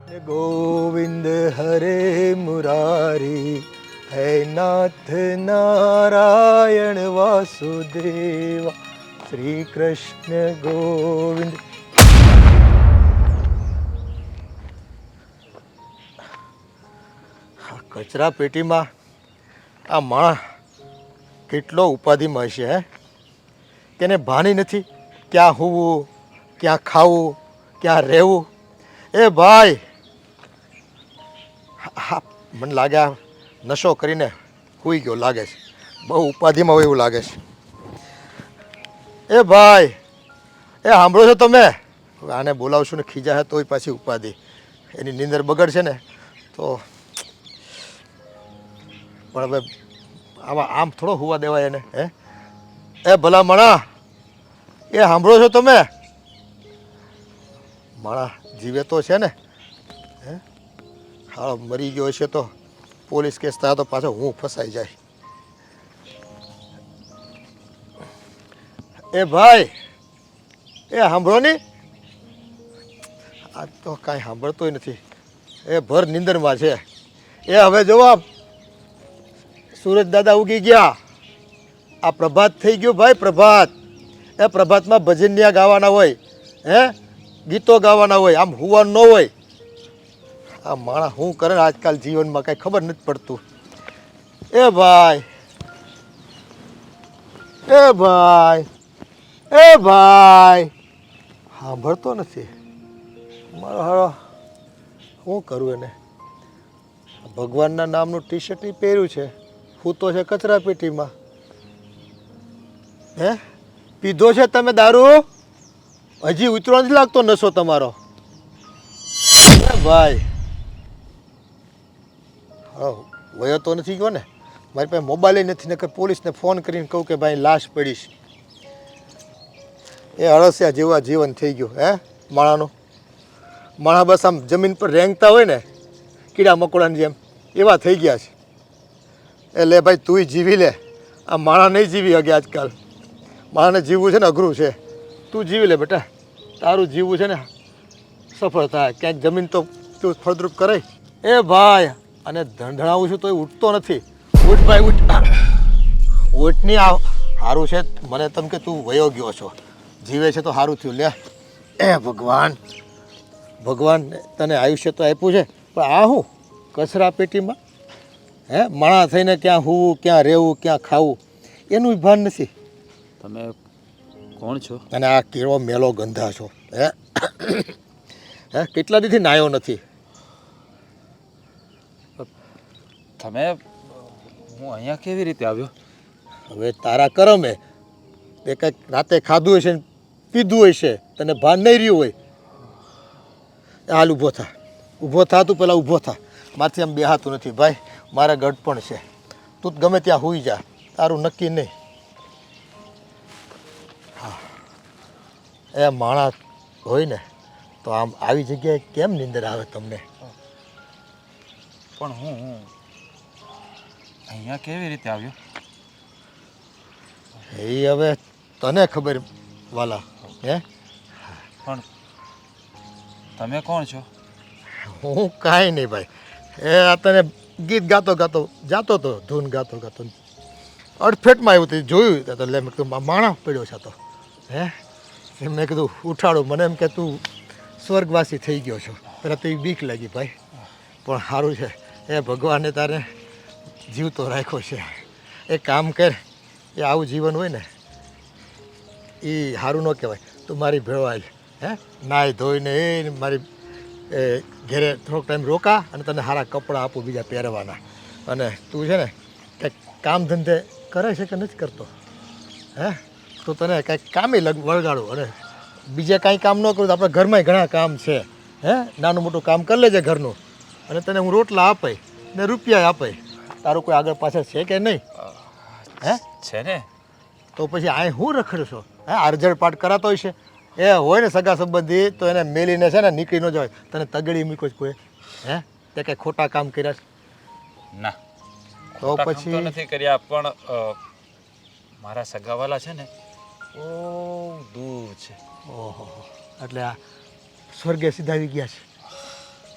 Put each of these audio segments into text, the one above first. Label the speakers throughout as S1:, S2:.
S1: गोविंद हरे मुरारी है नाथ नारायण वासुदेवा श्री कृष्ण गोविंद. કચરા પેટીમાં આ માણસ કેટલો ઉપાધિમાં હશે હે, તેને ભાની નથી ક્યાં હોવું, ક્યાં ખાવું, ક્યાં રહેવું. એ ભાઈ, હા મને લાગે આ નશો કરીને સૂઈ ગયો લાગે છે, બહુ ઉપાધિમાં હોય એવું લાગે છે. એ ભાઈ, એ સાંભળો છો તમે? આને બોલાવશું ને ખીજા તોય પાછી ઉપાધિ, એની નીંદર બગડશે ને તો. પણ હવે આમાં આમ થોડો હોવા દેવાય એને. હે એ ભલા માણા, એ સાંભળો છો તમે? માણા જીવે તો છે ને? હે હા, મરી ગયો છે તો પોલીસ કેસ થાય તો પાછો હું ફસાઈ જાય. એ ભાઈ, એ સાંભળો ને. આજ તો કાંઈ સાંભળતોય નથી, એ ભર નીંદરમાં છે. એ હવે જવાબ, સૂરજ દાદા ઉગી ગયા, આ પ્રભાત થઈ ગયું ભાઈ, પ્રભાત. એ પ્રભાતમાં ભજનિયા ગાવાના હોય, હે ગીતો ગાવાના હોય, આમ હુવાનું ન હોય. આ માણસ શું કરે આજકાલ જીવનમાં કાંઈ ખબર નથી પડતું. એ ભાઈ, એ ભાઈ, એ ભાઈ, સાંભળતો નથી મારો હારો. શું કરું એને? ભગવાનના નામનું ટી શર્ટ પહેર્યું છે, સૂતો છે કચરા પેટીમાં. હે પીધો છે તમે દારૂ? હજી ઉતરો નથી લાગતો નશો તમારો. ભાઈ હા, વયો તો નથી ગયો ને? મારી પાસે મોબાઈલ નથી, ને પોલીસને ફોન કરીને કહું કે ભાઈ લાશ પડીશ. એ અળસિયા જેવા જીવન થઈ ગયું હે માણાનું. માણા બસ આમ જમીન પર રેંગતા હોય ને કીડા મકોડાની જેમ, એવા થઈ ગયા છે. એટલે ભાઈ તુંય જીવી લે, આ માણા નહીં જીવી શકે આજકાલ. માણસને જીવવું છે ને અઘરું છે. તું જીવી લે બેટા, તારું જીવવું છે ને સફળ થાય. ક્યાંક જમીન તો તું ફળદ્રુપ કરે. એ ભાઈ, અને ધંધણાવું છું તોય ઉઠતો નથી. ઉઠ ભાઈ ઉઠ, ઉઠ નહીં. આવ સારું છે મને તમે કે તું વયો ગયો છો, જીવે છે તો સારું થયું. લે એ ભગવાન, ભગવાન તને આયુષ્ય તો આપ્યું છે, પણ આ હું કચરા પેટીમાં હે માણા થઈને ક્યાં હોવું, ક્યાં રહેવું, ક્યાં ખાવું, એનું ભાન નથી.
S2: તમે કોણ છો?
S1: અને આ કેવો મેલો ગંધા છો? હે હે કેટલા દીથી નાયો નથી.
S2: તમે હું અહીંયા કેવી રીતે આવ્યો?
S1: હવે તારા કરમે તે કંઈક રાતે ખાધું હશે ને પીધું હશે, તને ભાન નહીં રહ્યું હોય. હાલ ઊભો થા, ઊભો થા. તું પહેલાં ઊભો થા. મારથી આમ બેહાતું નથી ભાઈ, મારે ગઢપણ છે. તું ગમે ત્યાં સૂઈ જા, તારું નક્કી નહીં. હા, એ માણસ હોય ને તો આમ આવી જગ્યાએ કેમ નીંદર આવે તમને?
S2: પણ હું અહીંયા કેવી રીતે આવ્યો?
S1: એ હવે તને ખબર વાલા. હે
S2: પણ તમે કોણ છો?
S1: હું કાંઈ નહીં ભાઈ, એ આ તને ગીત ગાતો ગાતો જાતો હતો, ધૂન ગાતો ગાતો અડફેટમાં આવ્યું હતું, જોયું તો એટલે મેં કીધું માણસ પડ્યો છે તો. હે મેં કીધું ઉઠાડું. મને એમ કે તું સ્વર્ગવાસી થઈ ગયો છો. પહેલાં તો એ બીક લાગી ભાઈ, પણ સારું છે એ ભગવાને તારે જીવતો રાખ્યો છે. એ કામ કર, એ આવું જીવન હોય ને એ સારું ન કહેવાય. તું મારી ભેળો આવ, હે નાહી ધોઈને એ મારી ઘેરે થોડોક ટાઈમ રોકા, અને તને સારા કપડાં આપું બીજા પહેરવાના. અને તું છે ને કંઈક કામ ધંધે કરે છે કે નથી કરતો? હે તો તને કંઈક કામે વળગાડું. અને બીજે કાંઈ કામ ન કરું તો આપણે ઘરમાં ઘણા કામ છે. હે નાનું મોટું કામ કરી લેજે ઘરનું, અને તને હું રોટલા આપે ને રૂપિયા આપે. તારું કોઈ આગળ પાછળ છે કે નહીં? હે
S2: છે ને.
S1: તો પછી આ હું રખડું છો? હે અરજડ પાટ કરાતો હોય છે? એ હોય ને સગા સંબંધી તો એને મેલીને છે ને નીકળી ન જવાય. તને તગડી મૂક્યો કોઈ? હે તે કંઈ ખોટા કામ કર્યા છે?
S2: ના,
S1: તો પછી
S2: તો નથી કર્યા, પણ મારા સગાવાલા છે ને બહુ દૂર છે.
S1: ઓહો, એટલે આ સ્વર્ગે સીધા આવી ગયા છે.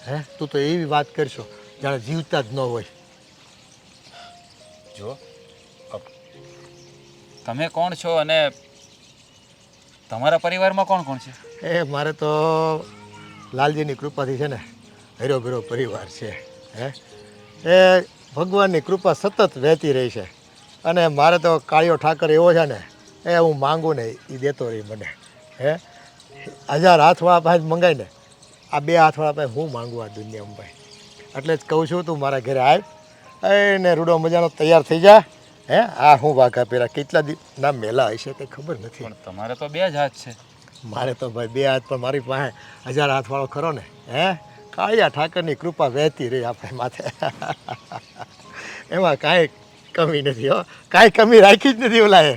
S1: હે તું તો એવી વાત કરશો જાણે જીવતા જ ન હોય.
S2: જો તમે કોણ છો અને તમારા પરિવારમાં કોણ કોણ છે?
S1: એ મારે તો લાલજીની કૃપાથી છે ને હરો ભરો પરિવાર છે. હે એ ભગવાનની કૃપા સતત વહેતી રહી છે અને મારે તો કાળિયો ઠાકર એવો છે ને એ હું માંગુ ને એ દેતો રહી મને. હે 1000 હાથવાળા પાસે મંગાય ને આ 2 હાથવાળા પાસે હું માંગુ આ દુનિયામાં ભાઈ. એટલે જ કહું છું તું મારા ઘરે આવ ને રૂડો મજાનો તૈયાર થઈ જા. હે આ હું વાઘા પહેરા કેટલા ના મેલા હશે કંઈ ખબર નથી.
S2: પણ તમારે તો 2 જ હાથ છે.
S1: મારે તો ભાઈ 2 હાથ પણ મારી પાસે 1000 હાથવાળો ખરો ને. હે કાળિયા ઠાકરની કૃપા વહેતી રહી આપણે માથે. એમાં કાંઈ કમી નથી હો, કાંઈ કમી રાખી જ નથી ઓલાએ.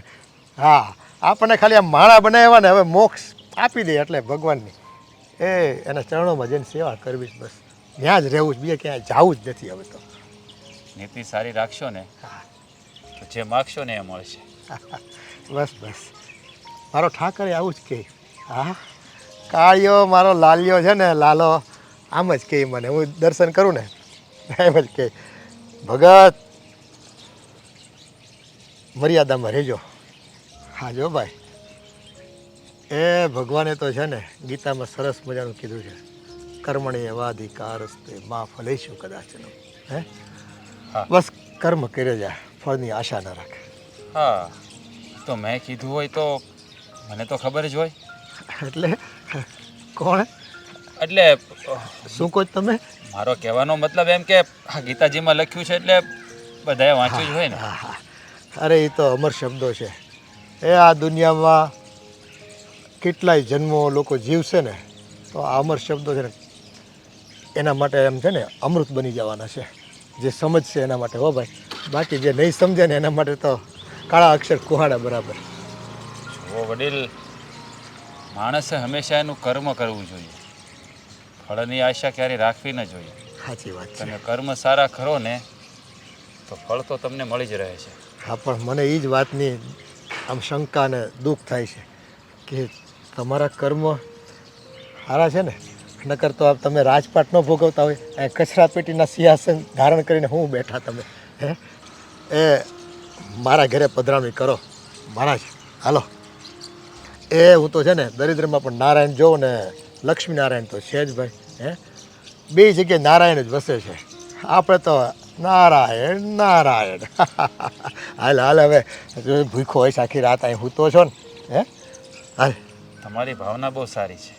S1: હા આપણને ખાલી આ માળા બનાવ્યા ને હવે મોક્ષ આપી દે એટલે ભગવાનની એ એના ચરણોમાં જઈને સેવા કરવી જ બસ. ત્યાં જ રહેવું જ, બીજે ક્યાંય જવું જ નથી હવે તો.
S2: નીતિ સારી રાખશો ને તો જે માગશો ને એ મળશે.
S1: બસ બસ મારો ઠાકરે આવું જ કહે. હા કાળિયો મારો લાલિયો છે ને લાલો આમ જ કહે મને, હું દર્શન કરું ને એમ જ કહે ભગત મર્યાદામાં રહેજો. હા જો ભાઈ એ ભગવાને તો છે ને ગીતામાં સરસ મજાનું કીધું છે કર્મણી એવાધિકારસ્તે માં ફલેશું કદાચન. હે
S2: હા.
S1: બસ કર્મ કરે જા, ફળની આશા ન રાખ.
S2: હા તો મેં કીધું હોય તો મને તો ખબર જ હોય.
S1: એટલે કોણ
S2: એટલે
S1: શું કહો તમે?
S2: મારો કહેવાનો મતલબ એમ કે આ ગીતાજીમાં લખ્યું છે એટલે બધાએ વાંચ્યું જ હોય ને.
S1: હા હા અરે એ તો અમર શબ્દો છે. એ આ દુનિયામાં કેટલાય જન્મો લોકો જીવશે ને તો આ અમર શબ્દો છે ને એના માટે એમ છે ને અમૃત બની જવાના છે. જે સમજશે એના માટે હો ભાઈ, બાકી જે નહીં સમજે ને એના માટે તો કાળા અક્ષર કુહાડા બરાબર.
S2: જુઓ વડીલ, માણસે હંમેશા એનું કર્મ કરવું જોઈએ, ફળની આશા ક્યારેય રાખવી ન જોઈએ.
S1: સાચી વાત છે.
S2: તમે કર્મ સારા કરો ને તો ફળ તો તમને મળી જ રહે છે.
S1: હા પણ મને એ જ વાતની આમ શંકા અને દુઃખ થાય છે કે તમારા કર્મ સારા છે ને નકર તો તમે રાજપાટ ન ભોગવતા હોય એ કચરા પેટીના સિંહાસન ધારણ કરીને હું બેઠા તમે. હે એ મારા ઘરે પધરામણી કરો મહારાજ હાલો. એ હું તો છે ને દરિદ્રમાં પણ નારાયણ જોઉં ને લક્ષ્મીનારાયણ તો છે જ ભાઈ. હે 2 જગ્યાએ નારાયણ જ વસે છે. આપણે તો નારાયણ નારાયણ. હાલ હાલ હવે ભૂખો હોય આખી રાત અહીં હું તો છો ને. હે હાલ
S2: તમારી ભાવના બહુ સારી છે.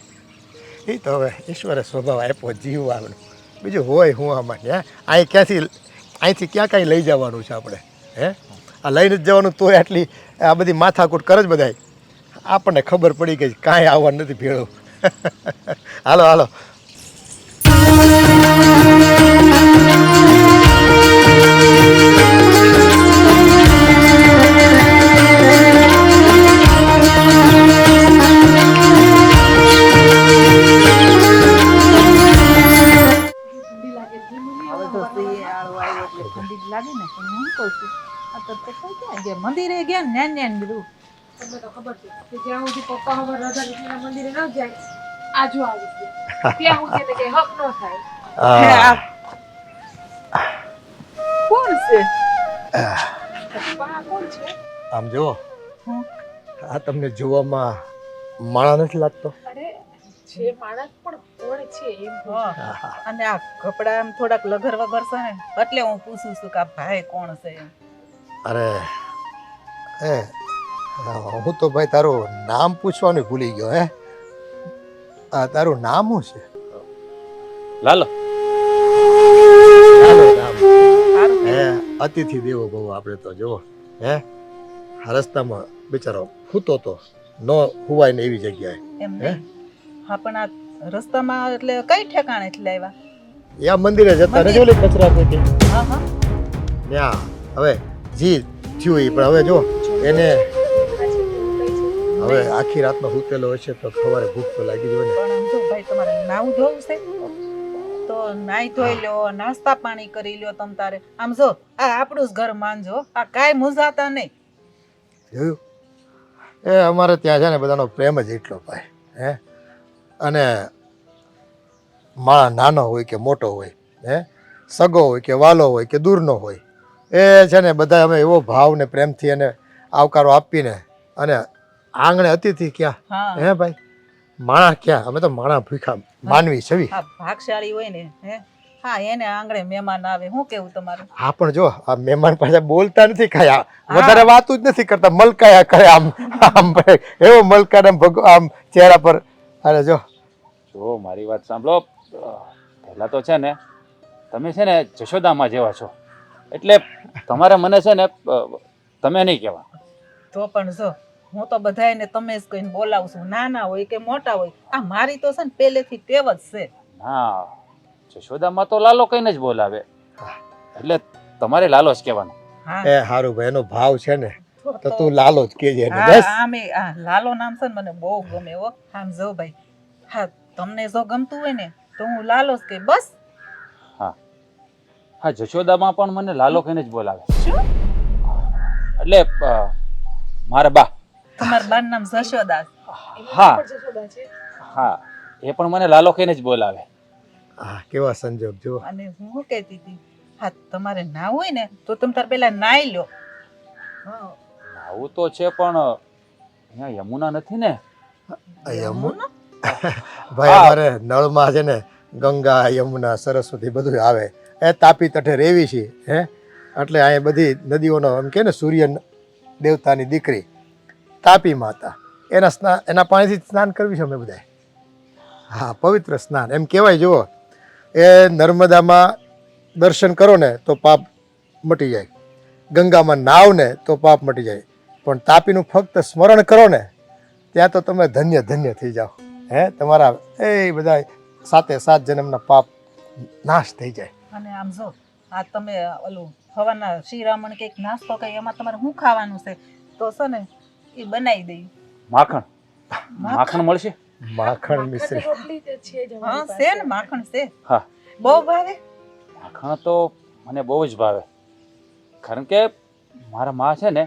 S1: એ તો હવે ઈશ્વરે સ્વભાવ આપ્યો જીવવાનું, બીજું હોય હું આમાં. હે અહીંથી ક્યાં કાંઈ લઈ જવાનું છે આપણે? હે આ લઈને જ જવાનું તોય આટલી આ બધી માથાકૂટ કરે જ બધાય. આપણને ખબર પડી ગઈ કાંઈ આવવાનું નથી ભેળું. હાલો હાલો.
S3: મંદિરે ગયા ને ન્યાન બધું
S4: તમને તો ખબર છે કે જ્યાં સુધી પપ્પા હવે રાધા કૃષ્ણના મંદિરે ન જાય આજો આવી ગયા ત્યાં સુધી તો કઈ હક ન થાય.
S3: કોણ છે?
S4: પપ્પા કોણ છે?
S1: આમ જુઓ, આ તમને જોવામાં માણા નથી લાગતો?
S4: અરે છે માણસ પણ કોણ છે એમ
S3: અને આ કપડા આમ થોડાક લગર વગર છે ને એટલે હું પૂછું છું કે આ ભાઈ કોણ છે એમ.
S1: અરે હે હું તો ભાઈ તારું નામ પૂછવાનું ભૂલી ગયો. હે તારું નામ શું છે?
S2: લાલો.
S1: હે અતિથિ દેવો ભવ આપણે તો જુઓ. હે રસ્તામાં બિચારો સૂતો તો ન હુવાય ને એવી જગ્યાએ.
S3: એમ નહીં. હા પણ આ રસ્તામાં એટલે કઈ ઠેકાણેથી લાવ્યા?
S1: યા મંદિરે જતા રહેજો લે કચરા પેટી.
S3: હા હા
S1: ત્યાં હવે જી થયું ઈ પણ હવે જો એને હવે આખી રાતનો સૂતેલો હશે તો સવારે ભૂખ તો લાગી જ હોય ને.
S3: પણ આમ જો ભાઈ તમારે નાવું ધોવું છે તો નાઈ ધોઈ લ્યો, નાસ્તા પાણી કરી લ્યો તમ તારે. આમ જો આ આપણું જ ઘર માનજો, આ કાંઈ મૂંઝાતા નહીં.
S1: જોયું એ અમારે ત્યાં છે ને બધાનો પ્રેમ જ એટલો ભાઈ. હે અને માણસ નાનો હોય કે મોટો હોય, હે સગો હોય કે વાલો હોય કે દૂરનો હોય, એ છે ને બધા અમે એવો ભાવ ને પ્રેમથી એને આવકારો આપીને અને આંગણે અતિથિ ક્યાં,
S3: હા
S1: હે ભાઈ માણસ ક્યાં, અમે તો માણસ ભૂખા માનવી છવી.
S3: હા ભાગશાળી હોય ને હે હા એને આંગણે મહેમાન આવે. શું કેવું તમારું?
S1: હા પણ જો આ મહેમાન પાસે બોલતા નથી ખાયા, વધારે વાતું જ નથી કરતા, મલકાયા કરે આમ આમ એવો મલકાને આમ ચહેરા પર. અરે જો
S2: જો મારી વાત સાંભળો, પહેલાં તો છે ને તમે છે ને જશોદામાં જેવા છો, એટલે તમારે મને છે ને તમે નહીં કહેવા.
S3: તો પણ જો હું તો બધાયને તમે જ કહીને બોલાવું છું, નાના હોય કે મોટા હોય. આ મારી તો છે ને પહેલેથી ટેવ જ છે.
S2: ના, જશોદામાં તો લાલો કહીને જ બોલાવે, એટલે તમારે લાલો જ કહેવાનું.
S3: હા
S1: એ હારું ભાઈ, એનો ભાવ છે ને તો
S3: તો
S1: તું લાલો જ કેજે એને.
S3: હા
S1: બસ
S3: આમે આ લાલો નામ છે ને મને બહુ ગમે હો. આમ જો ભાઈ, હા તમને જો ગમતું હોય ને તો હું લાલો જ કહી બસ.
S2: હા, જશોદામાં પણ મને લાલો કહીને જ બોલાવે,
S3: શું
S2: એટલે મારા બા.
S3: તમારા બાનું નામ જશોદા?
S2: હા
S4: પણ જશોદા છે.
S2: હા, એ પણ મને લાલો કહીને જ બોલાવે.
S1: હા કેવા સંજોગ જો.
S3: અને હું શું કહેતી હતી, હા તમારે ના હોય ને તો તમે તાર પેલા નાઈ લો. હા
S2: આવું તો છે પણ અહીંયા યમુના નથી ને.
S1: યમુના ભાઈ અમારે નળમાં છે ને ગંગા યમુના સરસ્વતી બધું આવે. એ તાપી તટે રેવી છે, હે એટલે અહીંયા બધી નદીઓનો એમ કે ને સૂર્ય દેવતાની દીકરી તાપી માતા, એના પાણીથી સ્નાન કરવી છે અમે બધાએ. હા પવિત્ર સ્નાન એમ કહેવાય. જુઓ એ નર્મદામાં દર્શન કરો ને તો પાપ મટી જાય, ગંગામાં નાવ ને તો પાપ મટી જાય, પણ તાપીનું ફક્ત સ્મરણ કરો ને ત્યાં તો તમે ધન્ય ધન્ય થઈ જાઓ. હે તમારા એ બધા 7 જન્મના પાપ નાશ થઈ જાય.
S3: અને આમ જો આ તમે ઓલું હવાના શિરામણ કંઈક નાસ્તો કઈ એમાં તમારે શું ખાવાનું છે તો છે ને એ બનાવી દઈ.
S2: માખણ માખણ મળશે?
S1: માખણ મિશ્રી
S4: રોટલી તો છે જ
S3: હા
S4: અમારી
S3: છે
S4: પાસે.
S3: ને માખણ છે,
S2: હા,
S3: બહુ ભાવે.
S2: માખણ તો મને બહુ જ ભાવે, કારણ કે મારા માં છે ને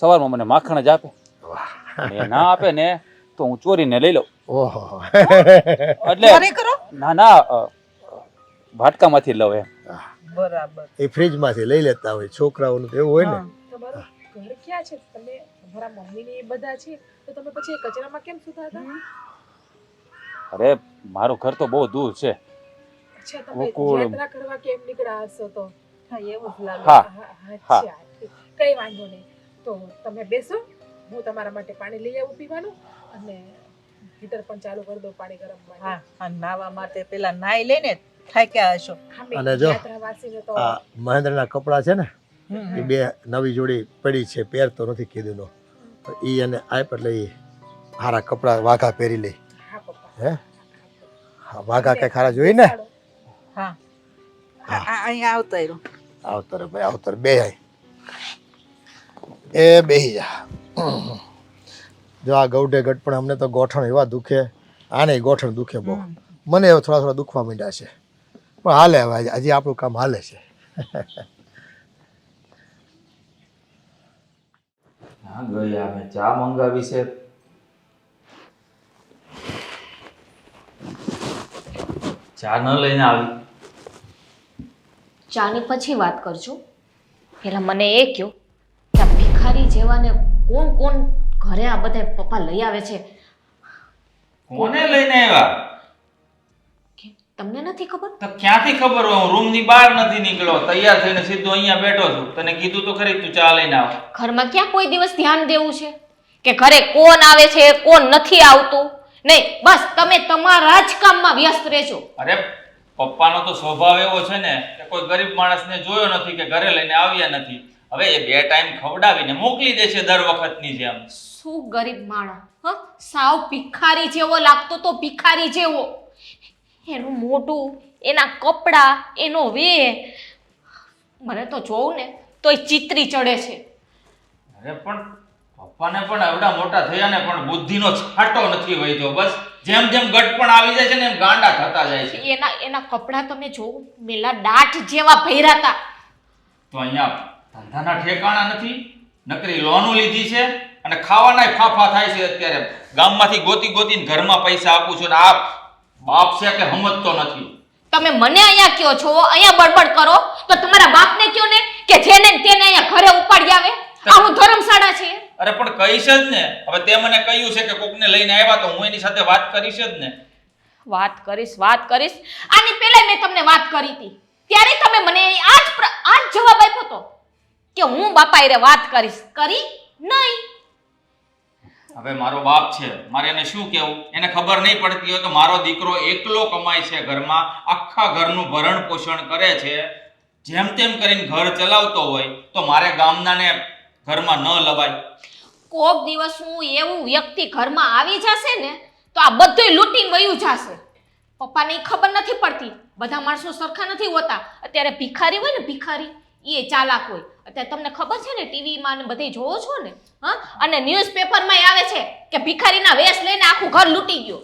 S2: સવારમાં મને માખણ જ આપે. અને એ ના આપે ને તો હું ચોરીને લઈ લઉં.
S1: ઓહો
S2: એટલે
S3: ચોરી કરો?
S2: ના વાટકામાંથી લઉં એમ.
S3: બરાબર.
S1: એ ફ્રીજમાંથી લઈ લેતા હોય છોકરાઓનું તો એવું હોય ને.
S3: હા.
S4: તમારું ઘર ક્યાં છે? તમે તમારા મમ્મી ને એ બધા છે તો તમે પછી એ કચરામાં કેમ સુતા હતા?
S2: અરે મારું ઘર તો બહુ દૂર છે.
S4: અચ્છા, તમે
S2: ગોકુળ.
S4: યાત્રા કરવા કેમ નીકળ્યા હશો તો?
S3: હા એવું જ લાગે.
S2: હા.
S4: અચ્છા, કઈ વાંધો નહીં. તો તમે બેસો, હું તમારા માટે પાણી લઈ આવું પીવાનું, અને હીટર પણ ચાલુ કરી દઉં પાણી ગરમ માટે.
S3: હા આ નાવા માટે પેલા નાઈ લઈને થાક્યા હશો.
S4: હા, મેં
S1: અને જો
S4: યાત્રાવાસીને તો
S1: આ મહેન્દ્રના કપડાં છે ને
S3: હમ.
S1: એ 2 નવી જોડી પડી છે, પહેરતો નથી કીધું. એ અને આપ એટલે એ હારા કપડાં વાઘા પહેરી લે.
S4: હા પપ્પા.
S1: હે હા વાઘા કઈ ખારા જોઈ ને.
S3: હા અહીંયા આવતા રહ્યો.
S1: આવતર ભાઈ આવતર બે એ બેહી જા. જો આ ગૌઢે ગઢ પણ અમને તો ગોઠણ એવા દુખે, આને ગોઠણ દુખે બહુ. મને હવે થોડા દુખવા માંડ્યા છે, પણ હાલે હવે હજી આપણું કામ હાલે છે.
S2: હા ગઈ અમે ચા મંગાવી છે. ચા ન લઈને આવી.
S5: ચાની પછી વાત કરજો. પેલા મને એ કહો કે આ ભિખારી જેવાને કોણ કોણ ઘરે આ બધા પપ્પા લઈ આવે છે?
S6: કોને લઈને આવ્યા?
S5: કેમ તમને નથી ખબર?
S6: તો ક્યાંથી ખબર હોય? હું રૂમની બહાર નથી નીકળ્યો, તૈયાર થઈને સીધો અહીંયા બેઠો છું. તને કીધું તો ખરી તું ચા લઈને આવ.
S5: ઘરમાં ક્યાં કોઈ દિવસ ધ્યાન દેવું છે કે ઘરે કોણ આવે છે કોણ નથી આવતું? નહીં, બસ તમે તમારા જ કામમાં વ્યસ્ત રહેજો.
S6: અરે પપ્પાનો તો સ્વભાવ એવો છે ને કે કોઈ ગરીબ માણસને જોયો નથી કે ઘરે લઈને આવ્યા નથી. હવે એ 2 ટાઈમ ખવડાવીને મોકલી દે છે દર વખતની જેમ.
S5: શું ગરીબ માણસ, હ? સાવ ભિખારી જેવો લાગતો તો ભિખારી જેવો. એનું મોઢું, એના કપડાં, એનો વેહ, મને તો જોઉં ને તોય ચિત્રી ચડે છે.
S6: અરે પણ પપ્પાને પણ એવડા મોટા થયા ને પણ બુદ્ધિનો છાંટો નથી વળ્યો. બસ જેમ જેમ ગટપણ આવી જાય છે ને એમ ગાંડા થતા જાય છે.
S5: એના કપડાં તમે જોવો, મેલા દાઢ જેવા ભર્યા હતા.
S6: તો અહીંયા ધંધાના ઠેકાણા નથી, નકરી લોનો લીધી છે અને ખાવાનાય ફાફા થાય છે. અત્યારે ગામમાંથી ગોતી ગોતીને ઘરમાં પૈસા આપું છું ને આ બાપ છે કે સમજતો નથી.
S5: તમે મને અહીંયા કયો છો, અહીંયા બડબડ કરો તો તમારા બાપને કયો ને કે જેને ને તેને અહીંયા ઘરે ઉપાડી આવે. આ હું ધર્મશાળા છે.
S6: અરે પણ કહીશ જ ને. હવે તે મને કહ્યું છે કે કોકને લઈને આવ્યા તો હું એની સાથે વાત કરીશ જ ને.
S5: વાત કરીશ. આની પહેલા મેં તમને વાત કરી હતી, ત્યારે તમે મને આ જ જવાબ આપ્યો હતો કે હું બાપા હારે વાત કરીશ. કરી નહીં.
S6: હવે મારો બાપ છે, મારે એને શું કહેવું? એને ખબર નહીં પડતી હોય કે મારો દીકરો એકલો કમાય છે ઘરમાં, આખા ઘરનું ભરણ પોષણ કરે છે, જેમ તેમ કરીને ઘર ચલાવતો હોય તો મારે ગામનાને ઘરમાં ન લવાય.
S5: કોક દિવસ હું એવું વ્યક્તિ ઘરમાં આવી જશે ને તો આ બધુંય લૂંટીને વયું જશે. પપ્પાને ઈ ખબર નથી પડતી, બધા માણસો સરખા નથી હોતા. અત્યારે ભિખારી હોય ને, ભિખારી એ ચાલાક હોય. અત્યારે તમને ખબર છે ને, ટીવીમાં ને બધે જોવો છો ને, હા, અને ન્યૂઝપેપરમાં આવે છે કે ભિખારીના વેશ લઈને આખું ઘર લૂંટી ગયો.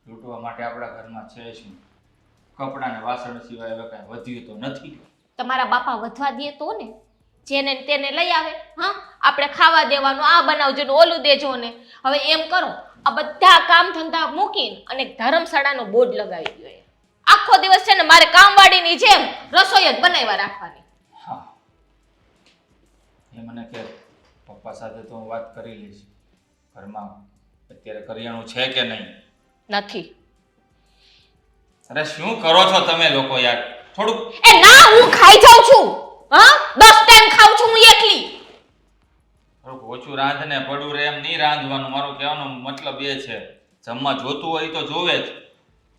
S6: લૂંટવા માટે આપણા ઘરમાં છે શું? કપડાં ને વાસણ સિવાય હવે કાંઈ વધ્યું તો નથી.
S5: તમારા બાપા વધવા દે તો ને, જેને ને તેને લઈ આવે. હા, આપણે ખાવા દેવાનું, આ બનાવજો ને ઓલું દેજો ને. હવે એમ કરો, આ બધા કામ ધંધા મૂકીને અને ધર્મશાળાનો બોર્ડ લગાવી દો. આખો દિવસ છે ને મારે કામવાળીની જેમ રસોઈ જ બનાવવા રાખવાની.
S6: હા, એ મને કે પપ્પા સાથે તો હું વાત કરી લઈશ. ઘરમાં અત્યારે કરિયાણું છે કે નહીં?
S5: નથી.
S6: અરે શું કરો છો તમે લોકો યાર? થોડુંક
S5: એ ના, હું ખાઈ જાઉં છું. હા, 10 ટાઈમ ખાઉં છું હું એકલી.
S6: થોડુંક ઓછું રાંધ ને, પડું રે એમ નહીં રાંધવાનું. મારો કહેવાનો મતલબ એ છે, જમવા જોતું હોય તો જોવે જ.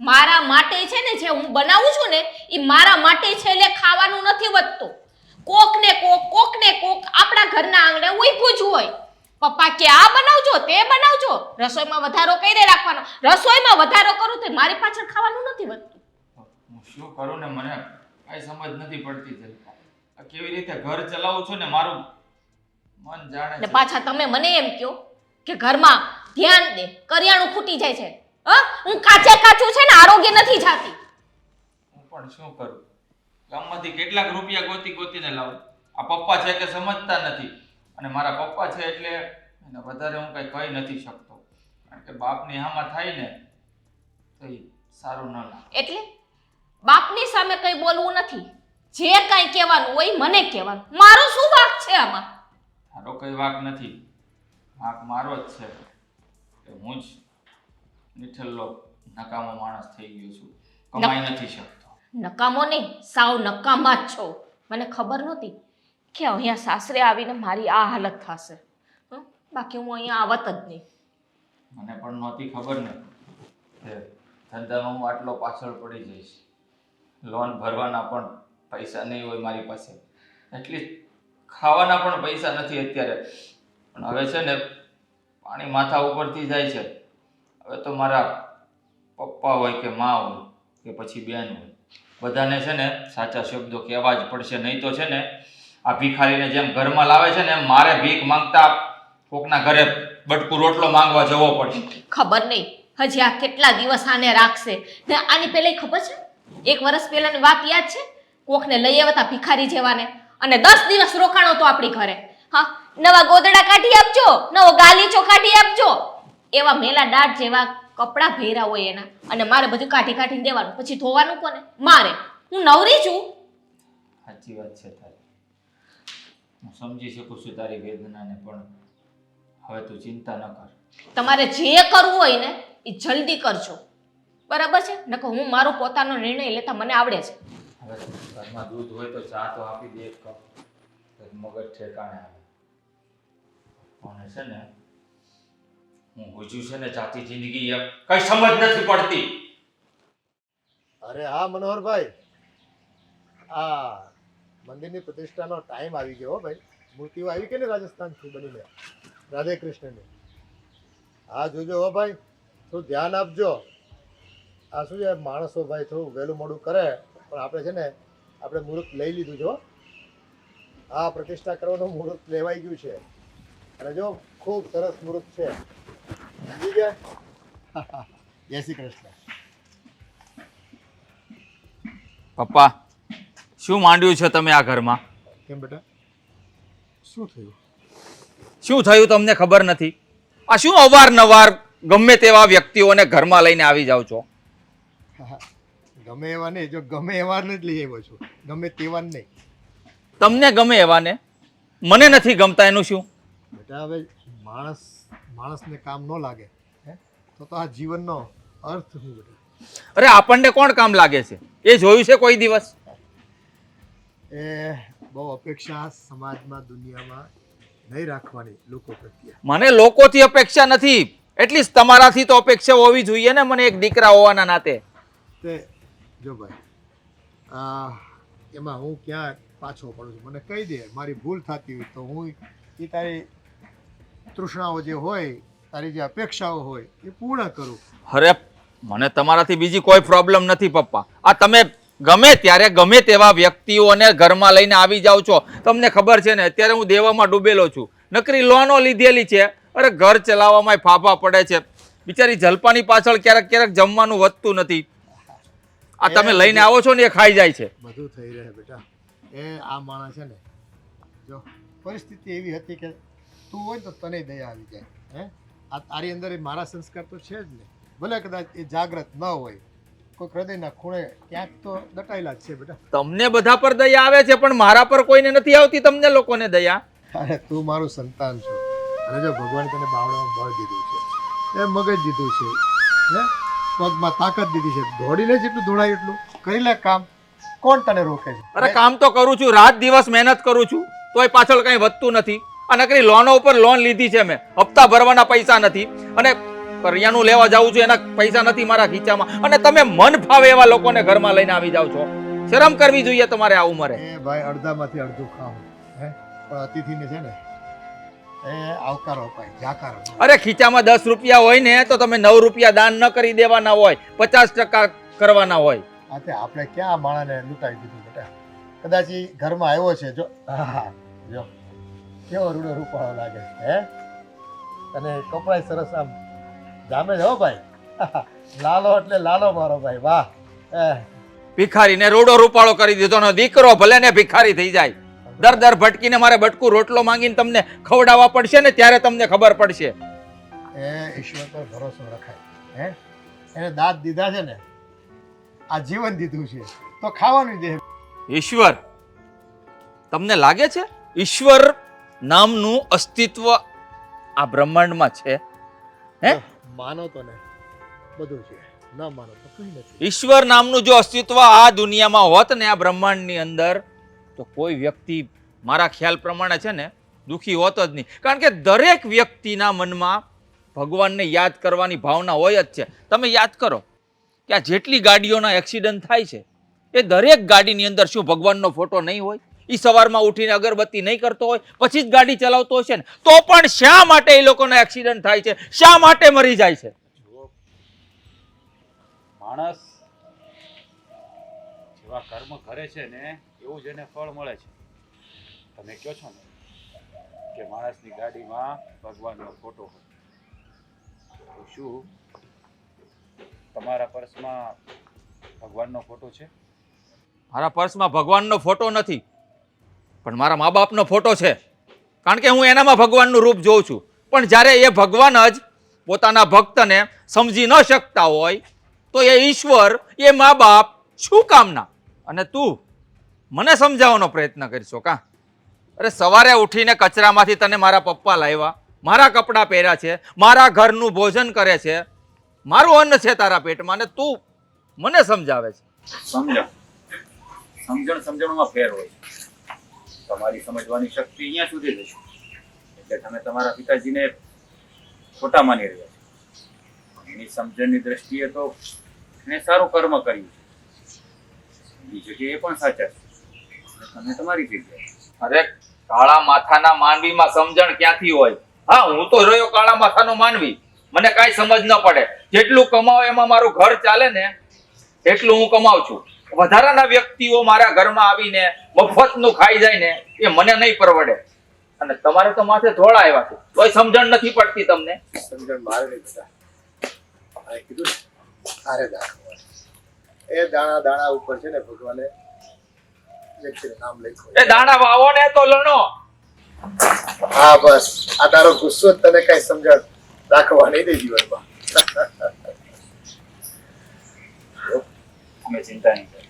S5: મારા માટે છે ને, જે હું બનાવું છું ને એ મારા માટે છે, એટલે ખાવાનું નથી વધતું. કોક ને કોક આપણા ઘરના આંગણે ઊભું જ હોય. પપ્પા કે આ બનાવજો, તે બનાવજો, રસોઈમાં વધારો કરી રાખવાનો. રસોઈમાં વધારો કરું તો મારી પાછળ ખાવાનું નથી વધતું.
S6: હું શું કરું ને, મને કાંઈ સમજ નથી પડતી. કેવી રીતે ઘર ચલાવું છું ને, મારું મન જાણે
S5: ને
S6: છે.
S5: પાછા તમે મને એમ કહો કે ઘરમાં ધ્યાન દે, કરિયાણું ખૂટી જાય છે. હા, હું કાચું છે ને, આરોગ્ય નથી જાતી.
S6: હું પણ શું કરું? ગામમાંથી કેટલાક રૂપિયા ગોતીને લાવું. આ પપ્પા છે કે સમજતા નથી, અને મારા પપ્પા છે એટલે એને વધારે હું કઈ કહી નથી શકતો, કારણ કે બાપની હામાં થાય ને તો ઈ સારું ન લાગે.
S5: એટલે બાપની સામે કઈ બોલવું નથી. જે કઈ કહેવાનું હોય મને કહેવાનું. મારો શું વાંક છે આમાં?
S6: તારો કઈ વાંક નથી, વાંક મારો જ છે કે હું જ નિઠલ્લો નકામો માણસ થઈ ગયો છું, કમાઈ નથી શકતો.
S5: નકામો નહીં, સાવ નકામા જ છો. મને ખબર નહોતી કે અહીંયા સાસરે આવીને મારી આ હાલત થશે. બાકી હું અહીંયા આવત જ નહીં.
S6: મને પણ નહોતી ખબર ને કે ધંધામાં હું આટલો પાછળ પડી જઈશ. લોન ભરવાના પણ પૈસા નહીં હોય મારી પાસે, એટલી ખાવાના પણ પૈસા નથી અત્યારે. પણ હવે છે ને પાણી માથા ઉપરથી જાય છે. હવે તો મારા પપ્પા હોય કે મા હોય કે પછી બેન હોય, બધાને છે ને સાચા શબ્દો કહેવા જ પડશે, નહીં તો છે ને આ ભિખારીને જેમ ઘરમાં લાવે છે ને એમ મારે ભીખ માંગતા કોકના ઘરે બટકું રોટલો માંગવા જવો પડશે.
S5: ખબર નહીં હજી આ કેટલા દિવસ આને રાખશે. ને આની પહેલા ખબર છે, 1 વર્ષ પહેલાની વાત યાદ છે? કોકને લઈ આવ્યા હતા ભિખારી જેવાને, અને 10 દિવસ રોકાણો તો આપણી ઘરે. હા, નવા ગોદડા કાઢી આપજો, નવો ગાલીચો કાઢી આપજો, એવા મેલા દાઢ જેવા કપડા ભેરા હોય એના, અને મારે બધું કાઢીને દેવાનું. પછી ધોવાનું કોને? મારે. હું નવરી છું.
S6: સાચી વાત છે તારી, હું સમજી શકું છું તારી વેદનાને, પણ હવે તું ચિંતા ન કર.
S5: તમારે જે કરવું હોય ને એ જલ્દી કરજો, બરાબર છે? નકર હું મારો પોતાનો નિર્ણય લેતા મને આવડે છે.
S6: હવે ઘરમાં દૂધ હોય તો ચા તો આપી દે 1 કપ, તો મગજ ઠેકાણે આવે. અને છે ને હું હજુ છે ને જાતી જિંદગી એમ કઈ સમજ નથી પડતી.
S1: અરે હા મનોહરભાઈ, આ મંદિરની પ્રતિષ્ઠાનો ટાઈમ આવી ગયો હો ભાઈ. મૂર્તિઓ આવી કે ને રાજસ્થાનથી બનીને, રાધે કૃષ્ણની. હા જોજો હો ભાઈ, થોડું ધ્યાન આપજો. આ શું છે, માણસો ભાઈ થોડું વહેલું મોડું કરે, પણ આપણે છે ને આપણે મુહૂર્ત લઈ લીધું છો. હા, પ્રતિષ્ઠા કરવાનું મુહૂર્ત લેવાઈ ગયું છે, અને જો ખૂબ સરસ મુહૂર્ત છે. સમજી ગયા? જય શ્રી કૃષ્ણ.
S6: પપ્પા, શું માંડ્યું છે તમે આ ઘરમાં?
S1: કેમ બેટા, શું થયું?
S6: શું થયું તમને ખબર નથી? આ શું અવારનવાર ગમે તેવા વ્યક્તિઓને ઘરમાં લઈને આવી જાવ છો?
S1: ગમે એવા નહીં, જો ગમે એવા જ લઈ આવ્યો છું, ગમે તેવા નહીં.
S6: તમને ગમે એવા ને મને નથી ગમતા એનું શું?
S1: બેટા હવે માણસને કામ ન લાગે હે તો આ જીવનનો અર્થ શું બેટા?
S6: અરે આપણને કોણ કામ લાગે છે એ જોયું છે કોઈ દિવસ?
S1: એ બહુ અપેક્ષા સમાજમાં દુનિયામાં નહીં રાખવાની લોકો પ્રત્યે.
S6: મને લોકોથી અપેક્ષા નથી, એટલીસ્ટ તમારાથી તો અપેક્ષા હોવી જોઈએ ને મને એક દીકરા હોવાના નાતે.
S1: તે જો ભાઈ એમાં હું ક્યાં પાછો પડું છું? મને કહી દે, મારી ભૂલ થતી હોય તો હું એ તારી તૃષ્ણાઓ જે હોય, તારી જે અપેક્ષાઓ હોય એ પૂર્ણ કરું.
S6: અરે મને તમારાથી બીજી કોઈ પ્રોબ્લેમ નથી પપ્પા. આ તમે ગમે ત્યારે ગમે તેવા વ્યક્તિઓને ઘરમાં લઈને આવી જાઓ છો. તમને ખબર છે ને અત્યારે હું દેવામાં ડૂબેલો છું, નકરી લોનો લીધેલી છે. અરે ઘર ચલાવવામાં ફાફા પડે છે, બિચારી જલપાની પાછળ ક્યારેક ક્યારેક જમવાનું વધતું નથી. આ તમે લઈને આવો છો ને એ ખાઈ જાય છે.
S1: બધું થઈ રહે બેટા. એ આ માણસ છે ને, જો પરિસ્થિતિ એવી હતી કે તું હોય તો તને દયા આવી જાય. હે આ તારી અંદર એ મારા સંસ્કાર તો છે જ ને, ભલે કદાચ એ જાગ્રત ન હોય, કોઈ હૃદયના ખૂણે ક્યાંક તો દટાયેલા જ છે બેટા.
S6: તમને બધા પર દયા આવે છે પણ મારા પર કોઈને નથી આવતી. તમને લોકોને દયા?
S1: અરે તું મારું સંતાન છો, અને જો ભગવાન તને બાવડામાં બળ દીધું છે, એ મગજ દીધું છે, હે પગમાં તાકાત દીધી છે, દોડીને જેટલું દોડાય એટલું કરી લે કામ. કોણ તને રોકે છે?
S6: અરે કામ તો કરું છું, રાત દિવસ મહેનત કરું છું, તોય પાછળ કઈ વધતું નથી. આ નકરી લોનો ઉપર લોન લીધી છે મેં, હપ્તા ભરવાના પૈસા નથી, અને કરિયાનું લેવા જાઉં છું એના પૈસા નથી મારા ખીચામાં, અને તમે મન ફાવે એવા લોકોને ઘરમાં લઈને આવી જાવ છો. શરમ કરવી જોઈએ તમારે આ ઉંમરે.
S1: એ ભાઈ અડધામાંથી અડધું ખાવું, હે પણ અતિથિને છે ને એ આવકારો અપાય, જાકારો.
S6: અરે ખીચામાં 10 રૂપિયા હોય ને તો તમે 9 રૂપિયા દાન ન કરી દેવાના હોય, 50% કરવાના હોય.
S1: આ તે આપણે ક્યાં માણાને લૂંટાવી દીધું બેટા? કદાચ ઈ ઘરમાં આવ્યો છે, જો જો કેવો રૂડો રૂપાળો લાગે છે, હે અને કપડાય સરસ આમ જામે છે હો ભાઈ. લાલો એટલે લાલો મારો ભાઈ, વાહ.
S6: ભિખારીને રોડો રૂપાળો કરી દીધો ને દીકરો ભલે ને ભિખારી થઈ જાય. દર ભટકીને મારે બટકું રોટલો માંગીને તમને ખવડાવવા પડશે ને ત્યારે તમને ખબર પડશે.
S1: એ ઈશ્વર પર ભરોસો રખાય, હે એને દાંત દીધા છે ને, આ જીવન દીધું છે તો ખાવાનું દે.
S6: ઈશ્વર, તમને લાગે છે ઈશ્વર નામનું અસ્તિત્વ આ બ્રહ્માંડમાં છે? હે
S1: માનો તો ને બધું છે, ન માનો તો કંઈ નથી.
S6: ઈશ્વર નામનું જો અસ્તિત્વ આ દુનિયામાં હોત ને આ બ્રહ્માંડની અંદર, તો કોઈ વ્યક્તિ મારા ખ્યાલ પ્રમાણે છે ને દુઃખી હોત જ નહીં. કારણ કે દરેક વ્યક્તિના મનમાં ભગવાનને યાદ કરવાની ભાવના હોય જ છે. તમે યાદ કરો કે આ જેટલી ગાડીઓના એક્સિડન્ટ થાય છે એ દરેક ગાડીની અંદર શું ભગવાનનો ફોટો નહીં હોય? એ સવારમાં ઉઠીને અગરબત્તી નહીં કરતો હોય, પછી જ ગાડી ચલાવતો હશે ને, તો પણ શા માટે એ લોકોના એક્સિડન્ટ થાય છે? શા માટે મરી જાય છે?
S2: માણસ જેવા કર્મ કરે છે ને એવું જ એને ફળ મળે છે. તમે કહો છો ને કે માણસની ગાડીમાં ભગવાનનો ફોટો હોય, તો શું તમારા પર્સમાં ભગવાનનો ફોટો છે?
S6: મારા પર્સમાં ભગવાનનો ફોટો નથી, પણ મારા મા બાપનો ફોટો છે. કારણ કે હું એનામાં ભગવાનનું રૂપ જોઉં છું. પણ જ્યારે એ ભગવાન જ પોતાના ભક્તને સમજી ન શકતા હોય તો એ ઈશ્વર, એ મા બાપ શું કામના? અને તું મને સમજાવવાનો પ્રયત્ન કરીશો કા? અરે સવારે ઉઠીને કચરામાંથી તને મારા પપ્પા લાવ્યા, મારા કપડાં પહેર્યા છે, મારા ઘરનું ભોજન કરે છે, મારું અન્ન છે તારા પેટમાં, અને તું મને સમજાવે છે.
S2: સમજણમાં ફેર હોય. તમારી સમજવાની શક્તિ અહીંયા સુધી જશે એટલે તમે તમારા પિતાજીને ખોટા માની રહ્યા છો. એની સમજણની દ્રષ્ટિએ તો એને સારું કર્મ કર્યું છે, બીજી જગ્યાએ પણ સાચા છે, તમે તમારી જગ્યાએ.
S6: અરે કાળા માથાના માનવીમાં સમજણ ક્યાંથી હોય? હા, હું તો રહ્યો કાળા માથાનો માનવી, મને કાંઈ સમજ ન પડે. જેટલું કમાવ એમાં મારું ઘર ચાલે ને એટલું હું કમાઉં છું. વધારાના વ્યક્તિઓ મારા ઘરમાં આવીને મફતનું ખાઈ જાય ને એ મને નહીં પરવડે. અને તમારે તો માથે ધોળા આવ્યા છે તોય સમજણ નથી પડતી તમને.
S1: સમજણ મારે નહીં બેટા. આ કીધું ને તારે દાખવા, એ દાણા દાણા ઉપર છે ને ભગવાને વ્યક્તિનું નામ લખ્યું.
S6: એ દાણા વાવો ને તો લણો.
S1: હા બસ, આ તારો ગુસ્સો જ તને કઈ સમજણ રાખવા નહીં દે જીવનમાં.
S2: તમે ચિંતા નહીં કરો.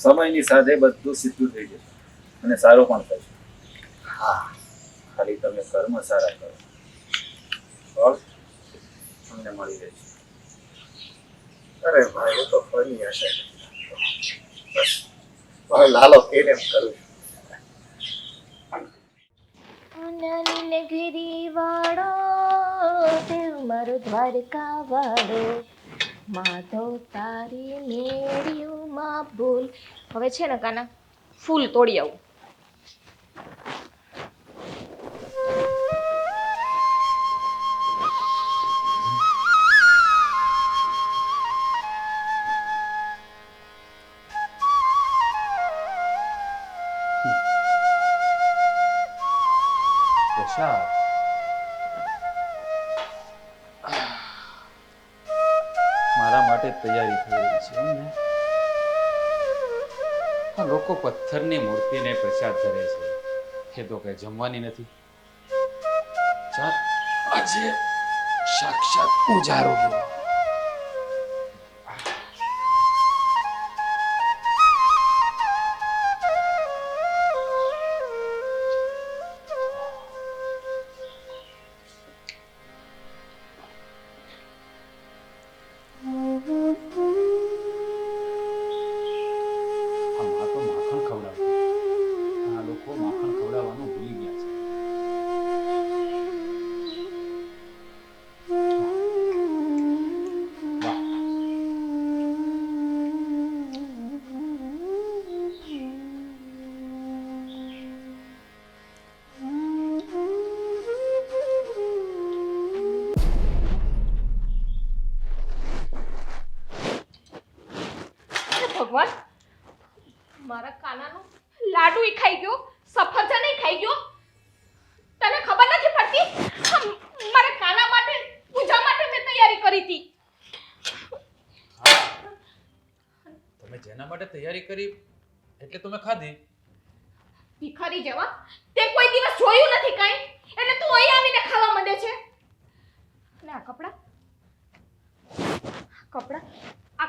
S2: સમયની સાથે બધું સીધું થઈ જશે અને સારું પણ થશે. હા, ખાલી તમે કર્મ સારા કરો, ફળ તમને મળી રહેશે.
S1: અરે ભાઈ હું તો ફરી હશે બસ હવે લાલો કેને એમ કરું
S5: નાની નગરી વાળો દેવ મારો દ્વારકા વાળો માધવ તારી મેળીઓમાં ભૂલ. હવે છે ને કાના ફૂલ તોડી આવું.
S6: પ્રસાદ મારા માટે તૈયારી થઈ રહી છે એમ ને? આ લોકો પથ્થરની મૂર્તિને પ્રસાદ ધરે છે, એ તો કઈ જમવાની નથી. ચાલ આજે સાક્ષાત ઉજારો ગયો. આમાં તો માખણ ખવડાવતું, આ લોકો માખણ ખવડાવવાનું ભૂલી ગયા છે. વાહ.
S5: ભગવાન, મારા કાનાનો લાડુ ય ખાઈ ગયો, સફરજન ય ખાઈ ગયો. તને ખબર નથી પડતી? મારા કાના માટે પૂજા માટે મેં તૈયારી કરી હતી.
S6: તમે જેના માટે તૈયારી કરી એટલે તમે ખાધી.
S5: ભિખારી જેવા તે કોઈ દિવસ જોયું નથી કાંઈ, એટલે તું અહીં આવીને ખાવા માંડે છે. અને આ